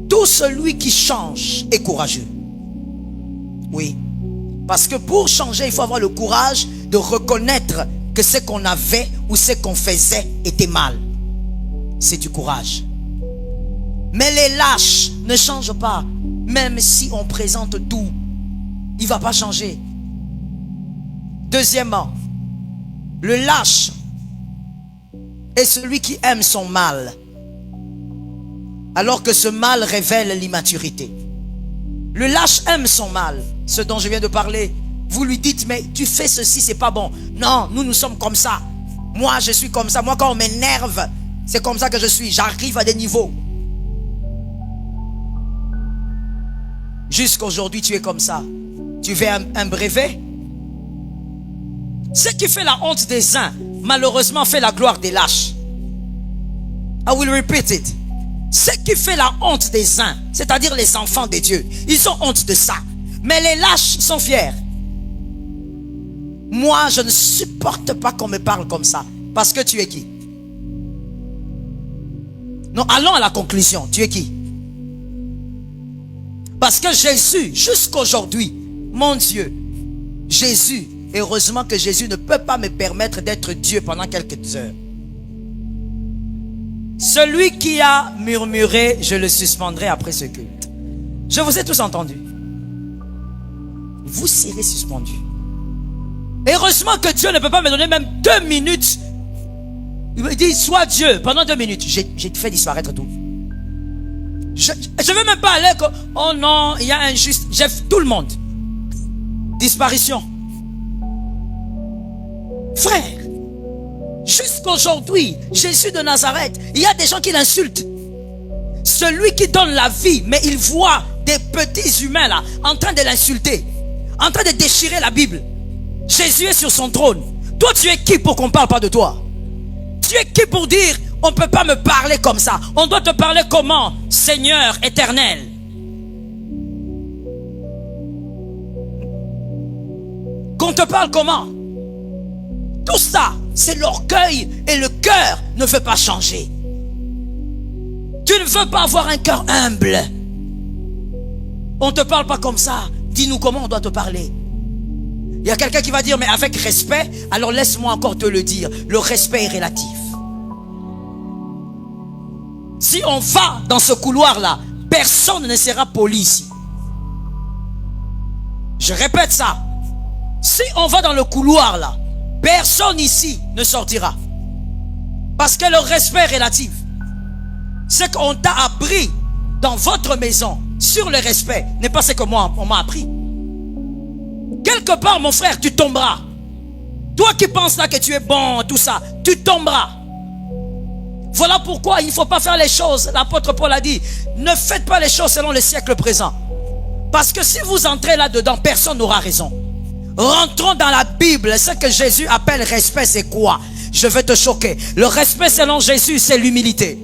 Tout celui qui change est courageux. Oui. Parce que pour changer, il faut avoir le courage de reconnaître que ce qu'on avait ou ce qu'on faisait était mal. C'est du courage. Mais les lâches ne changent pas. Même si on présente tout, il ne va pas changer. Deuxièmement, le lâche est celui qui aime son mal, alors que ce mal révèle l'immaturité. Le lâche aime son mal, ce dont je viens de parler. Vous lui dites, mais tu fais ceci, c'est pas bon. Non, nous sommes comme ça. Moi, je suis comme ça. Moi, quand on m'énerve, c'est comme ça que je suis. J'arrive à des niveaux. Jusqu'aujourd'hui, tu es comme ça. Tu veux un brevet? Ce qui fait la honte des uns, malheureusement, fait la gloire des lâches. I will repeat it. Ce qui fait la honte des uns, c'est-à-dire les enfants de Dieu, ils ont honte de ça. Mais les lâches sont fiers. Moi, je ne supporte pas qu'on me parle comme ça. Parce que tu es qui? Non, allons à la conclusion. Tu es qui? Parce que Jésus, jusqu'aujourd'hui, mon Dieu, Jésus, heureusement que Jésus ne peut pas me permettre d'être Dieu pendant quelques heures. Celui qui a murmuré, je le suspendrai après ce culte. Je vous ai tous entendus. Vous serez suspendus. Heureusement que Dieu ne peut pas me donner même 2 minutes. Il me dit, sois Dieu pendant 2 minutes. J'ai fait disparaître tout. Je ne veux même pas aller. Oh non, il y a un juste. J'ai tout le monde. Disparition. Frère, jusqu'aujourd'hui, Jésus de Nazareth, il y a des gens qui l'insultent. Celui qui donne la vie, mais il voit des petits humains là, en train de l'insulter, en train de déchirer la Bible. Jésus est sur son trône. Toi, tu es qui pour qu'on ne parle pas de toi? Tu es qui pour dire, on ne peut pas me parler comme ça? On doit te parler comment? Seigneur éternel. Qu'on te parle comment? Tout ça, c'est l'orgueil et le cœur ne veut pas changer. Tu ne veux pas avoir un cœur humble. On ne te parle pas comme ça. Dis-nous comment on doit te parler. Il y a quelqu'un qui va dire, mais avec respect, alors laisse-moi encore te le dire. Le respect est relatif. Si on va dans ce couloir-là, personne ne sera poli ici. Je répète ça. Si on va dans le couloir-là, personne ici ne sortira. Parce que le respect est relatif. Ce qu'on t'a appris dans votre maison sur le respect n'est pas ce que moi on m'a appris. Quelque part, mon frère, tu tomberas. Toi qui penses là que tu es bon, tout ça, tu tomberas. Voilà pourquoi il ne faut pas faire les choses. L'apôtre Paul a dit, ne faites pas les choses selon le siècle présent. Parce que si vous entrez là-dedans, personne n'aura raison. Rentrons dans la Bible. Ce que Jésus appelle respect, c'est quoi? Je vais te choquer. Le respect selon Jésus, c'est l'humilité.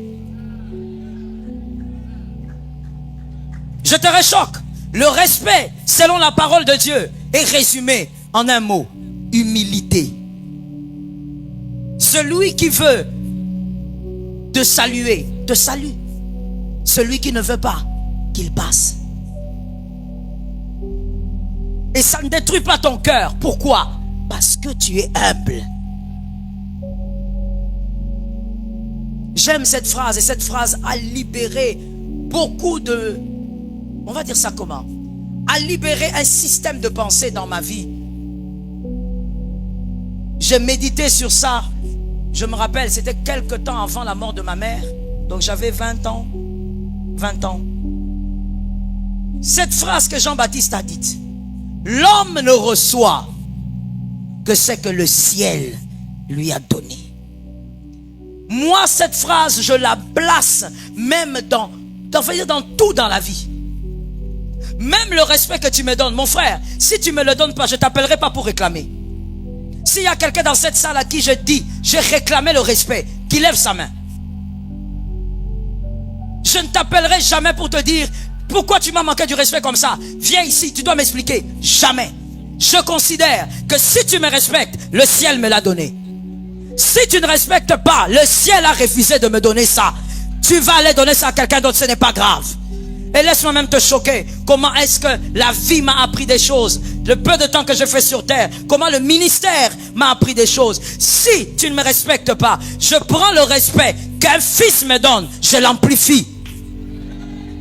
Je te réchoque. Le respect selon la parole de Dieu est résumé en un mot: humilité. Celui qui veut te saluer, te salue. Celui qui ne veut pas, qu'il passe. Et ça ne détruit pas ton cœur. Pourquoi? Parce que tu es humble. J'aime cette phrase, et cette phrase a libéré beaucoup de... On va dire ça comment? A libéré un système de pensée dans ma vie. J'ai médité sur ça. Je me rappelle, c'était quelque temps avant la mort de ma mère. Donc j'avais 20 ans. 20 ans. Cette phrase que Jean-Baptiste a dite: l'homme ne reçoit que ce que le ciel lui a donné. Moi, cette phrase, je la place même dans tout dans la vie. Même le respect que tu me donnes, mon frère, si tu ne me le donnes pas, je ne t'appellerai pas pour réclamer. S'il y a quelqu'un dans cette salle à qui je dis, j'ai réclamé le respect, qu'il lève sa main. Je ne t'appellerai jamais pour te dire, pourquoi tu m'as manqué du respect comme ça? Viens ici, tu dois m'expliquer. Jamais. Je considère que si tu me respectes, le ciel me l'a donné. Si tu ne respectes pas, le ciel a refusé de me donner ça. Tu vas aller donner ça à quelqu'un d'autre, ce n'est pas grave. Et laisse-moi même te choquer. Comment est-ce que la vie m'a appris des choses? Le peu de temps que je fais sur terre. Comment le ministère m'a appris des choses? Si tu ne me respectes pas, je prends le respect qu'un fils me donne, je l'amplifie.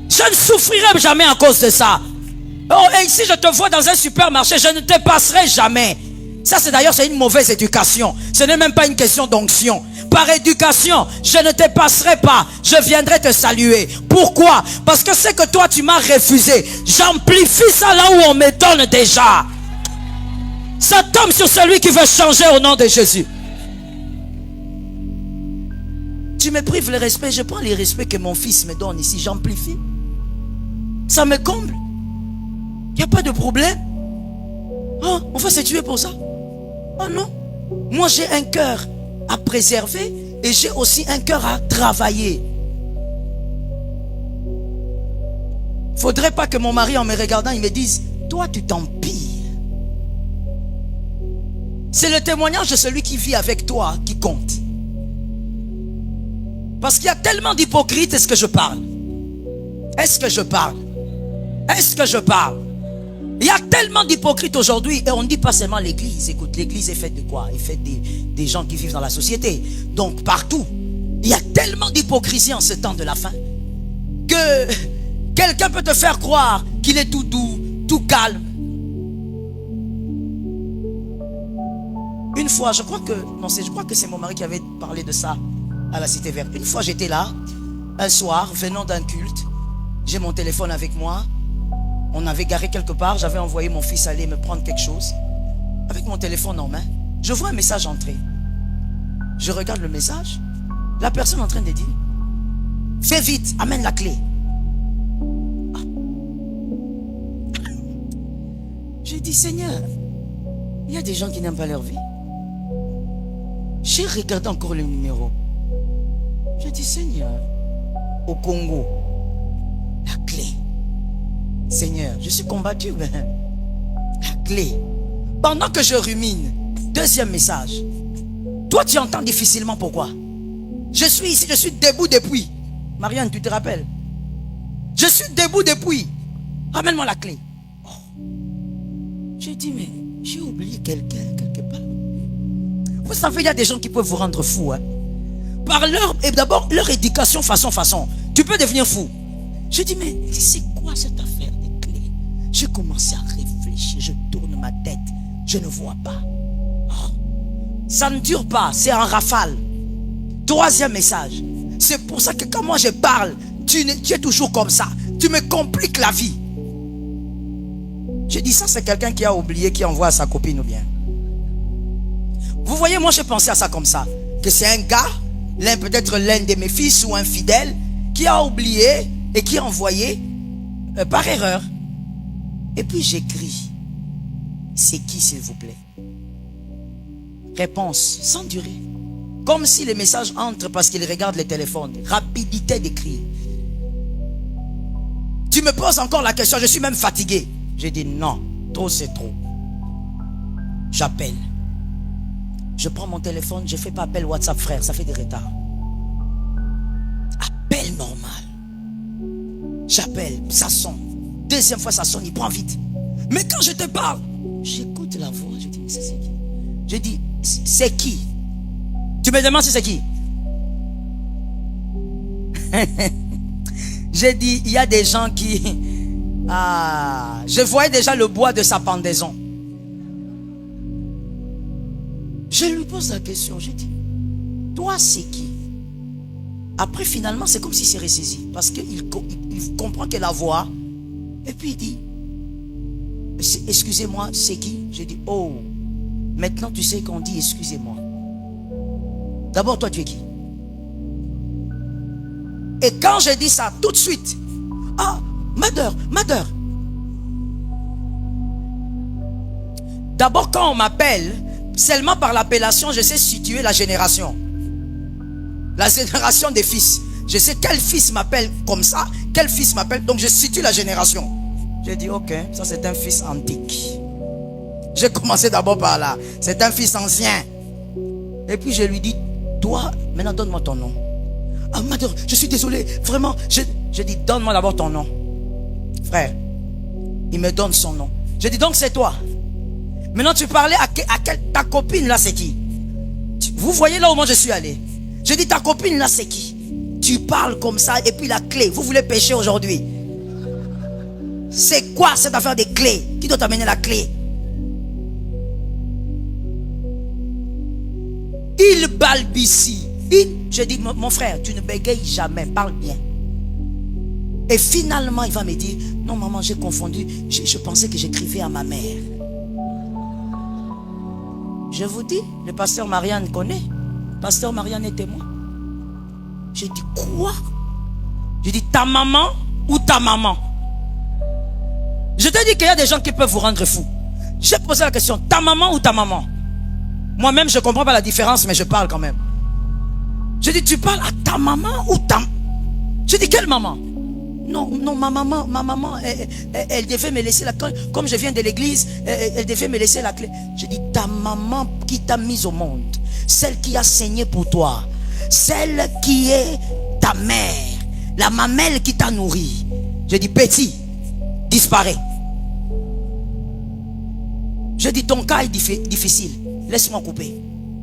Je ne souffrirai jamais à cause de ça. Oh, et si je te vois dans un supermarché, je ne te passerai jamais. Ça, c'est d'ailleurs, c'est une mauvaise éducation. Ce n'est même pas une question d'onction. Par éducation, je ne te passerai pas. Je viendrai te saluer. Pourquoi? Parce que ce que toi, tu m'as refusé, j'amplifie ça là où on me donne déjà. Ça tombe sur celui qui veut changer au nom de Jésus. Tu me prives le respect, je prends les respects que mon fils me donne ici, j'amplifie. Ça me comble. Il n'y a pas de problème. Oh, on va se tuer pour ça. Oh non. Moi, j'ai un cœur à préserver et j'ai aussi un cœur à travailler. Faudrait pas que mon mari, en me regardant, il me dise, toi, tu t'empires. C'est le témoignage de celui qui vit avec toi qui compte. Parce qu'il y a tellement d'hypocrites. Est-ce que je parle? Est-ce que je parle? Est-ce que je parle? Il y a tellement d'hypocrites aujourd'hui. Et on ne dit pas seulement l'église. Écoute, l'église est faite de quoi? Elle est faite des gens qui vivent dans la société. Donc partout, il y a tellement d'hypocrisie en ce temps de la fin que quelqu'un peut te faire croire qu'il est tout doux, tout calme. Une fois, je crois que c'est mon mari qui avait parlé de ça à la Cité Verte. Une fois, j'étais là, un soir, venant d'un culte. J'ai mon téléphone avec moi. On avait garé quelque part. J'avais envoyé mon fils aller me prendre quelque chose. Avec mon téléphone en main, je vois un message entrer. Je regarde le message. La personne est en train de dire: fais vite, amène la clé. Ah. J'ai dit: Seigneur, il y a des gens qui n'aiment pas leur vie. J'ai regardé encore le numéro. J'ai dit: Seigneur, au Congo, la clé. Seigneur, je suis combattu, mais la clé. Pendant que je rumine, deuxième message. Toi, tu entends difficilement. Pourquoi? Je suis ici, je suis debout depuis. Marianne, tu te rappelles? Je suis debout depuis. Ramène-moi la clé. Oh. J'ai dit: mais j'ai oublié quelqu'un quelque part. Vous savez, il y a des gens qui peuvent vous rendre fou. Hein? Par et d'abord, leur éducation façon. Tu peux devenir fou. J'ai dit: mais c'est quoi cette affaire des clés? J'ai commencé à réfléchir, je tourne ma tête, je ne vois pas. Oh. Ça ne dure pas, c'est en rafale. Troisième message. C'est pour ça que quand moi je parle, tu es toujours comme ça. Tu me compliques la vie. J'ai dit: ça, c'est quelqu'un qui a oublié, qui envoie à sa copine ou bien. Vous voyez, moi j'ai pensé à ça comme ça. Que c'est un gars, peut-être l'un de mes fils ou un fidèle, qui a oublié et qui a envoyé par erreur. Et puis j'écris: c'est qui, s'il vous plaît? Réponse sans durée. Comme si les messages entrent parce qu'il regarde les téléphones. Rapidité d'écrire. Tu me poses encore la question, je suis même fatigué. J'ai dit: non, trop c'est trop. J'appelle. Je prends mon téléphone, je ne fais pas appel WhatsApp, frère, ça fait des retards. Appel normal. J'appelle, ça sonne. Deuxième fois ça sonne, il prend vite. Mais quand je te parle, j'écoute la voix, je dis: mais c'est qui? Je dis: c'est qui? Tu me demandes si c'est qui? J'ai dit: il y a des gens qui... Ah, je voyais déjà le bois de sa pendaison. Je lui pose la question, j'ai dit: toi, c'est qui? Après, finalement, c'est comme s'il s'est ressaisi. Parce qu'il comprend que la voix. Et puis il dit: excusez-moi, c'est qui? J'ai dit: oh, maintenant tu sais qu'on dit excusez-moi. D'abord, toi, tu es qui? Et quand je dis ça, tout de suite: ah, Mother. D'abord, quand on m'appelle, seulement par l'appellation, je sais situer la génération. La génération des fils. Je sais quel fils m'appelle comme ça, quel fils m'appelle. Donc je situe la génération. J'ai dit: ok, ça c'est un fils antique. J'ai commencé d'abord par là. C'est un fils ancien. Et puis je lui dis: toi, maintenant donne-moi ton nom. Ah, Mother, je suis désolé, vraiment. Je dis: donne-moi d'abord ton nom. Frère, il me donne son nom. Je dis: donc c'est toi. Maintenant tu parlais à ta copine là, c'est qui? Vous voyez là où moi je suis allé. Je dis: ta copine là, c'est qui? Tu parles comme ça et puis la clé. Vous voulez pécher aujourd'hui? C'est quoi cette affaire des clés? Qui doit t'amener la clé? Il balbutie. Je dis: mon frère, tu ne bégayes jamais, parle bien. Et finalement, il va me dire: non, maman, j'ai confondu. Je pensais que j'écrivais à ma mère. Je vous dis, le pasteur Marianne connaît. Pasteur Marianne est témoin. J'ai dit: quoi? J'ai dit: ta maman ou ta maman? Je te dis qu'il y a des gens qui peuvent vous rendre fou. J'ai posé la question: ta maman ou ta maman? Moi-même, je ne comprends pas la différence, mais je parle quand même. Je dis: tu parles à ta maman ou ta... Je dis: quelle maman? Non, ma maman, elle devait me laisser la clé. Comme je viens de l'église, elle devait me laisser la clé. Je dis: ta maman qui t'a mise au monde, celle qui a saigné pour toi, celle qui est ta mère, la mamelle qui t'a nourri. Je dis, petit, disparaît. Je dis, ton cas est difficile. Laisse-moi couper.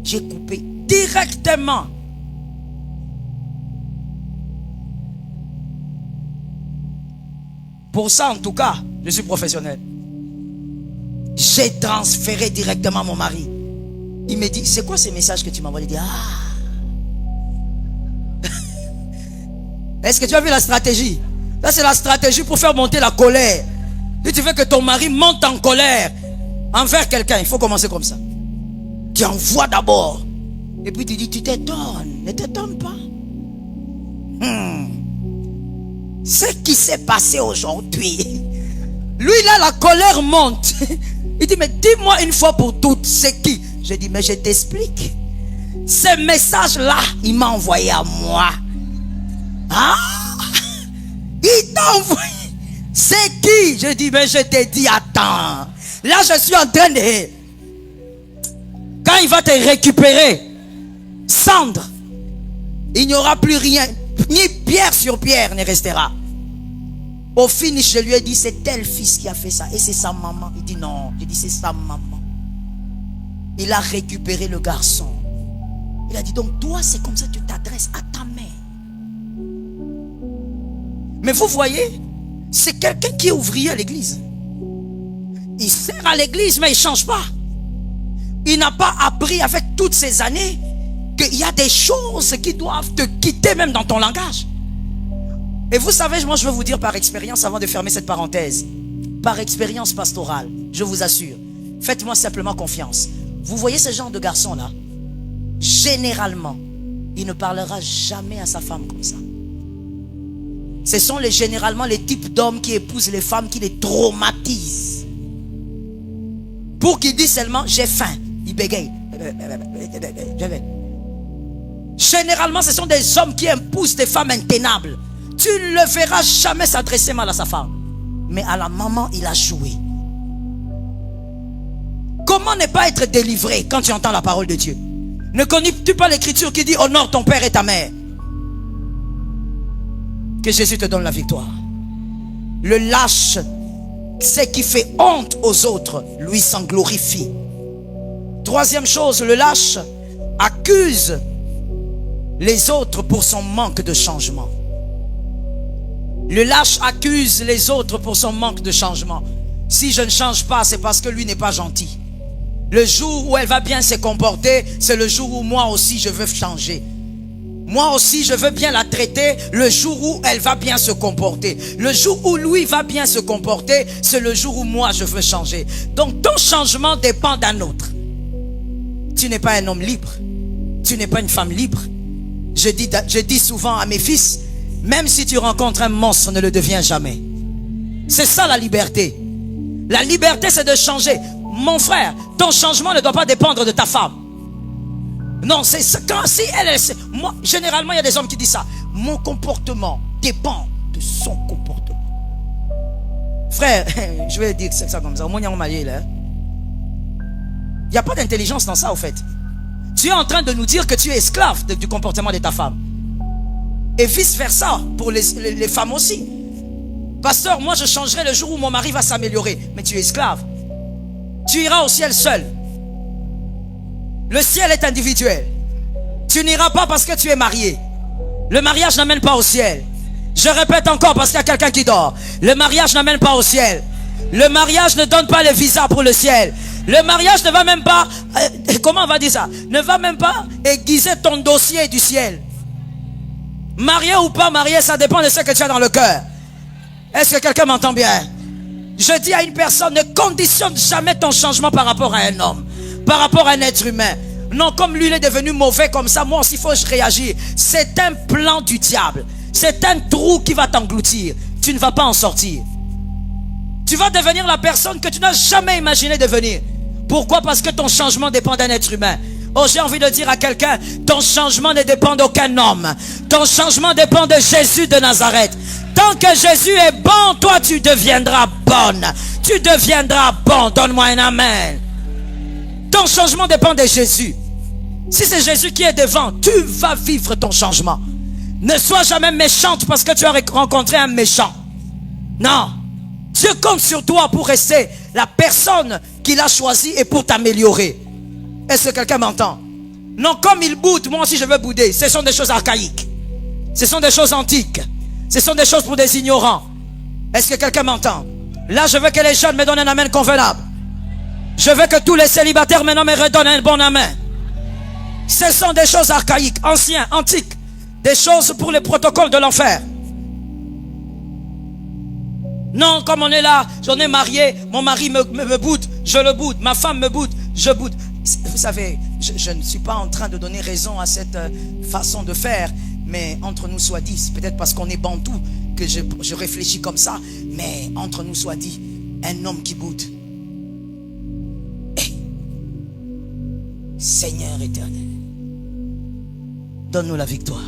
J'ai coupé directement. Pour ça, en tout cas, je suis professionnel. J'ai transféré directement mon mari. Il me dit, c'est quoi ces messages que tu m'envoies? Il dit, Est-ce que tu as vu la stratégie? Là, c'est la stratégie pour faire monter la colère. Si tu veux que ton mari monte en colère envers quelqu'un, il faut commencer comme ça. Tu envoies d'abord. Et puis tu dis, tu t'étonnes. Ne t'étonne pas. Ce qui s'est passé aujourd'hui. Lui, là, la colère monte. Il dit, mais dis-moi une fois pour toutes, c'est qui? Je dis, mais je t'explique. Ce message-là, il m'a envoyé à moi. Il t'a envoyé. C'est qui? Je dis, mais je t'ai dit, attends. Là, je suis en train de... Quand il va te récupérer, cendre, il n'y aura plus rien. Ni pierre sur pierre ne restera. Au finish, je lui ai dit, c'est tel fils qui a fait ça. Et c'est sa maman. Il dit non. J'ai dit, c'est sa maman. Il a récupéré le garçon. Il a dit, donc toi, c'est comme ça que tu t'adresses à ta mère. Mais vous voyez, c'est quelqu'un qui est ouvrier à l'église. Il sert à l'église, mais il ne change pas. Il n'a pas appris avec toutes ces années qu'il y a des choses qui doivent te quitter même dans ton langage. Et vous savez, moi je veux vous dire par expérience, avant de fermer cette parenthèse, par expérience pastorale, je vous assure, faites-moi simplement confiance. Vous voyez ce genre de garçon-là, généralement, il ne parlera jamais à sa femme comme ça. Ce sont généralement les types d'hommes qui épousent les femmes qui les traumatisent. Pour qu'ils disent seulement, j'ai faim. Il bégaye. Généralement, ce sont des hommes qui épousent des femmes intenables. Tu ne le verras jamais s'adresser mal à sa femme. Mais à la maman, il a joué. Comment ne pas être délivré quand tu entends la parole de Dieu? Ne connais-tu pas l'écriture qui dit honore ton père et ta mère? Que Jésus te donne la victoire. Le lâche, c'est qui fait honte aux autres, lui s'en glorifie. Troisième chose, le lâche accuse les autres pour son manque de changement. Le lâche accuse les autres pour son manque de changement. Si je ne change pas, c'est parce que lui n'est pas gentil. Le jour où elle va bien se comporter, c'est le jour où moi aussi je veux changer. Moi aussi je veux bien la traiter le jour où elle va bien se comporter. Le jour où lui va bien se comporter, c'est le jour où moi je veux changer. Donc ton changement dépend d'un autre. Tu n'es pas un homme libre. Tu n'es pas une femme libre. Je dis souvent à mes fils, même si tu rencontres un monstre, ne le deviens jamais. C'est ça la liberté. La liberté, c'est de changer. Mon frère, ton changement ne doit pas dépendre de ta femme. Non, c'est quand si elle moi, généralement, il y a des hommes qui disent ça. Mon comportement dépend de son comportement. Frère, je vais dire ça comme ça. Il n'y a pas d'intelligence dans ça, au fait. Tu es en train de nous dire que tu es esclave du comportement de ta femme. Et vice versa pour les femmes aussi. Pasteur, moi je changerai le jour où mon mari va s'améliorer. Mais tu es esclave. Tu iras au ciel seul. Le ciel est individuel. Tu n'iras pas parce que tu es marié. Le mariage n'amène pas au ciel. Je répète encore parce qu'il y a quelqu'un qui dort. Le mariage n'amène pas au ciel. Le mariage ne donne pas le visa pour le ciel. Le mariage ne va même pas, comment on va dire ça? Ne va même pas aiguiser ton dossier du ciel. Marié ou pas marié, ça dépend de ce que tu as dans le cœur. Est-ce que quelqu'un m'entend bien? Je dis à une personne, ne conditionne jamais ton changement par rapport à un homme, par rapport à un être humain. Non, comme lui il est devenu mauvais comme ça, moi aussi il faut que je réagisse. C'est un plan du diable. C'est un trou qui va t'engloutir. Tu ne vas pas en sortir. Tu vas devenir la personne que tu n'as jamais imaginé devenir. Pourquoi? Parce que ton changement dépend d'un être humain. Oh, j'ai envie de dire à quelqu'un, ton changement ne dépend d'aucun homme. Ton changement dépend de Jésus de Nazareth. Tant que Jésus est bon, toi tu deviendras bonne. Tu deviendras bon. Donne-moi un amen. Ton changement dépend de Jésus. Si c'est Jésus qui est devant, tu vas vivre ton changement. Ne sois jamais méchante parce que tu as rencontré un méchant. Non. Dieu compte sur toi pour rester la personne qu'il a choisie et pour t'améliorer. Est-ce que quelqu'un m'entend? Non, comme il boude, moi aussi je veux bouder. Ce sont des choses archaïques. Ce sont des choses antiques. Ce sont des choses pour des ignorants. Est-ce que quelqu'un m'entend? Là, je veux que les jeunes me donnent un amen convenable. Je veux que tous les célibataires maintenant me redonnent un bon amen. Ce sont des choses archaïques, anciennes, antiques. Des choses pour les protocoles de l'enfer. Non, comme on est là, on est marié, mon mari me boude, je le boude. Ma femme me boude, je boude. Vous savez, je ne suis pas en train de donner raison à cette façon de faire. Mais entre nous soit dit, peut-être parce qu'on est bantou que je réfléchis comme ça. Mais entre nous soit dit, un homme qui boude. Hey, Seigneur éternel, donne-nous la victoire.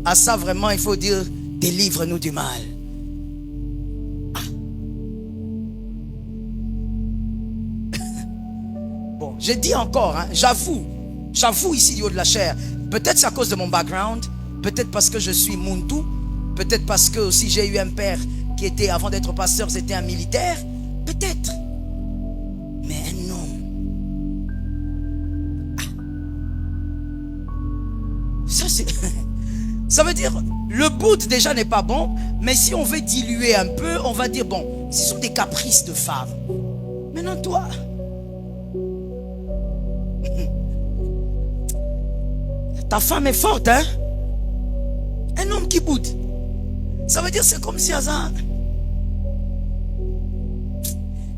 À ça vraiment il faut dire, délivre-nous du mal. Bon, j'ai dit encore, hein, j'avoue ici du haut de la chair. Peut-être c'est à cause de mon background, peut-être parce que je suis Muntu, peut-être parce que aussi j'ai eu un père qui était, avant d'être pasteur, c'était un militaire, peut-être. Mais un homme. Ça c'est... Ça veut dire, le bout déjà n'est pas bon, mais si on veut diluer un peu, on va dire, bon, ce sont des caprices de femmes. Maintenant toi... Ta femme est forte, hein? Un homme qui boude. Ça veut dire c'est comme si hasard.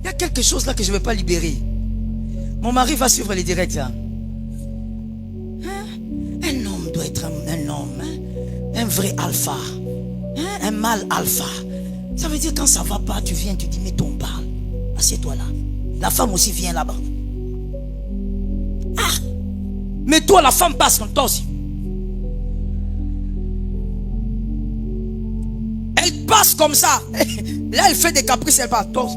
Il y a quelque chose là que je ne vais pas libérer. Mon mari va suivre les directs là. Hein? Un homme doit être un homme, hein? Un vrai alpha, hein? Un mâle alpha. Ça veut dire quand ça ne va pas, tu viens, tu dis mais ton parle. Assieds-toi là. La femme aussi vient là-bas. Ah! Mais toi, la femme passe comme toi aussi. Elle passe comme ça. Là, elle fait des caprices, elle passe. Toi aussi.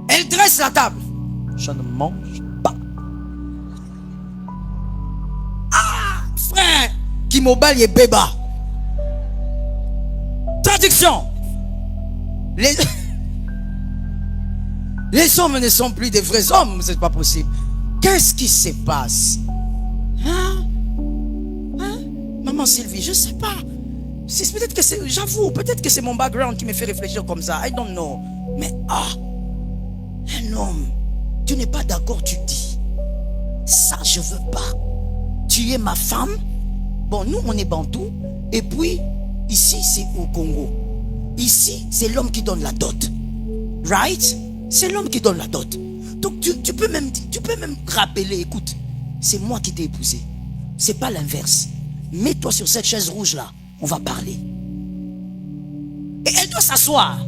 Elle dresse la table. Je ne mange pas. Ah, frère, qui m'obale et béba. Traduction. Les hommes ne sont plus des vrais hommes, c'est pas possible. Qu'est-ce qui se passe? Hein? Hein? Maman Sylvie, je ne sais pas. Peut-être que c'est, j'avoue, peut-être que c'est mon background qui me fait réfléchir comme ça. I don't know. Mais un homme, tu n'es pas d'accord, tu dis. Ça, je veux pas. Tu es ma femme. Bon, nous, on est bantou. Et puis, ici, c'est au Congo. Ici, c'est l'homme qui donne la dot. Right? C'est l'homme qui donne la dot. Donc tu peux même rappeler, écoute, c'est moi qui t'ai épousé. C'est pas l'inverse. Mets-toi sur cette chaise rouge là, on va parler. Et elle doit s'asseoir.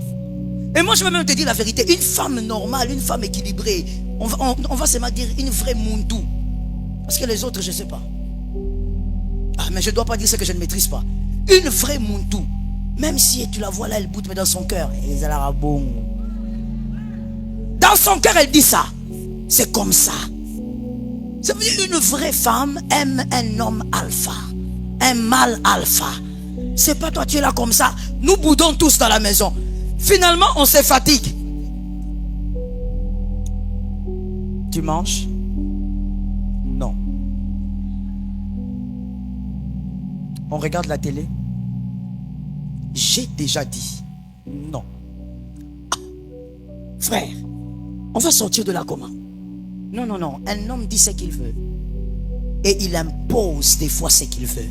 Et moi je vais même te dire la vérité, une femme normale, une femme équilibrée, on va seulement dire une vraie Muntu. Parce que les autres je sais pas. Ah mais je dois pas dire ce que je ne maîtrise pas. Une vraie Muntu. Même si tu la vois là, elle boude mais dans son cœur. Dans son cœur, elle dit ça. C'est comme ça. Ça veut dire une vraie femme aime un homme alpha. Un mâle alpha. C'est pas toi, tu es là comme ça. Nous boudons tous dans la maison. Finalement, on se fatigue. Tu manges? Non. On regarde la télé? J'ai déjà dit non. Frère, on va sortir de là comment? Non, non, non. Un homme dit ce qu'il veut. Et il impose des fois ce qu'il veut.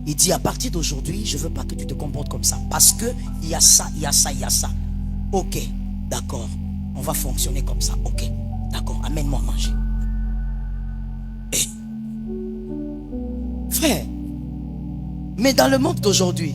Il dit à partir d'aujourd'hui, je ne veux pas que tu te comportes comme ça. Parce que il y a ça, il y a ça, il y a ça. Ok, d'accord. On va fonctionner comme ça. Ok, d'accord. Amène-moi à manger. Frère, mais dans le monde d'aujourd'hui,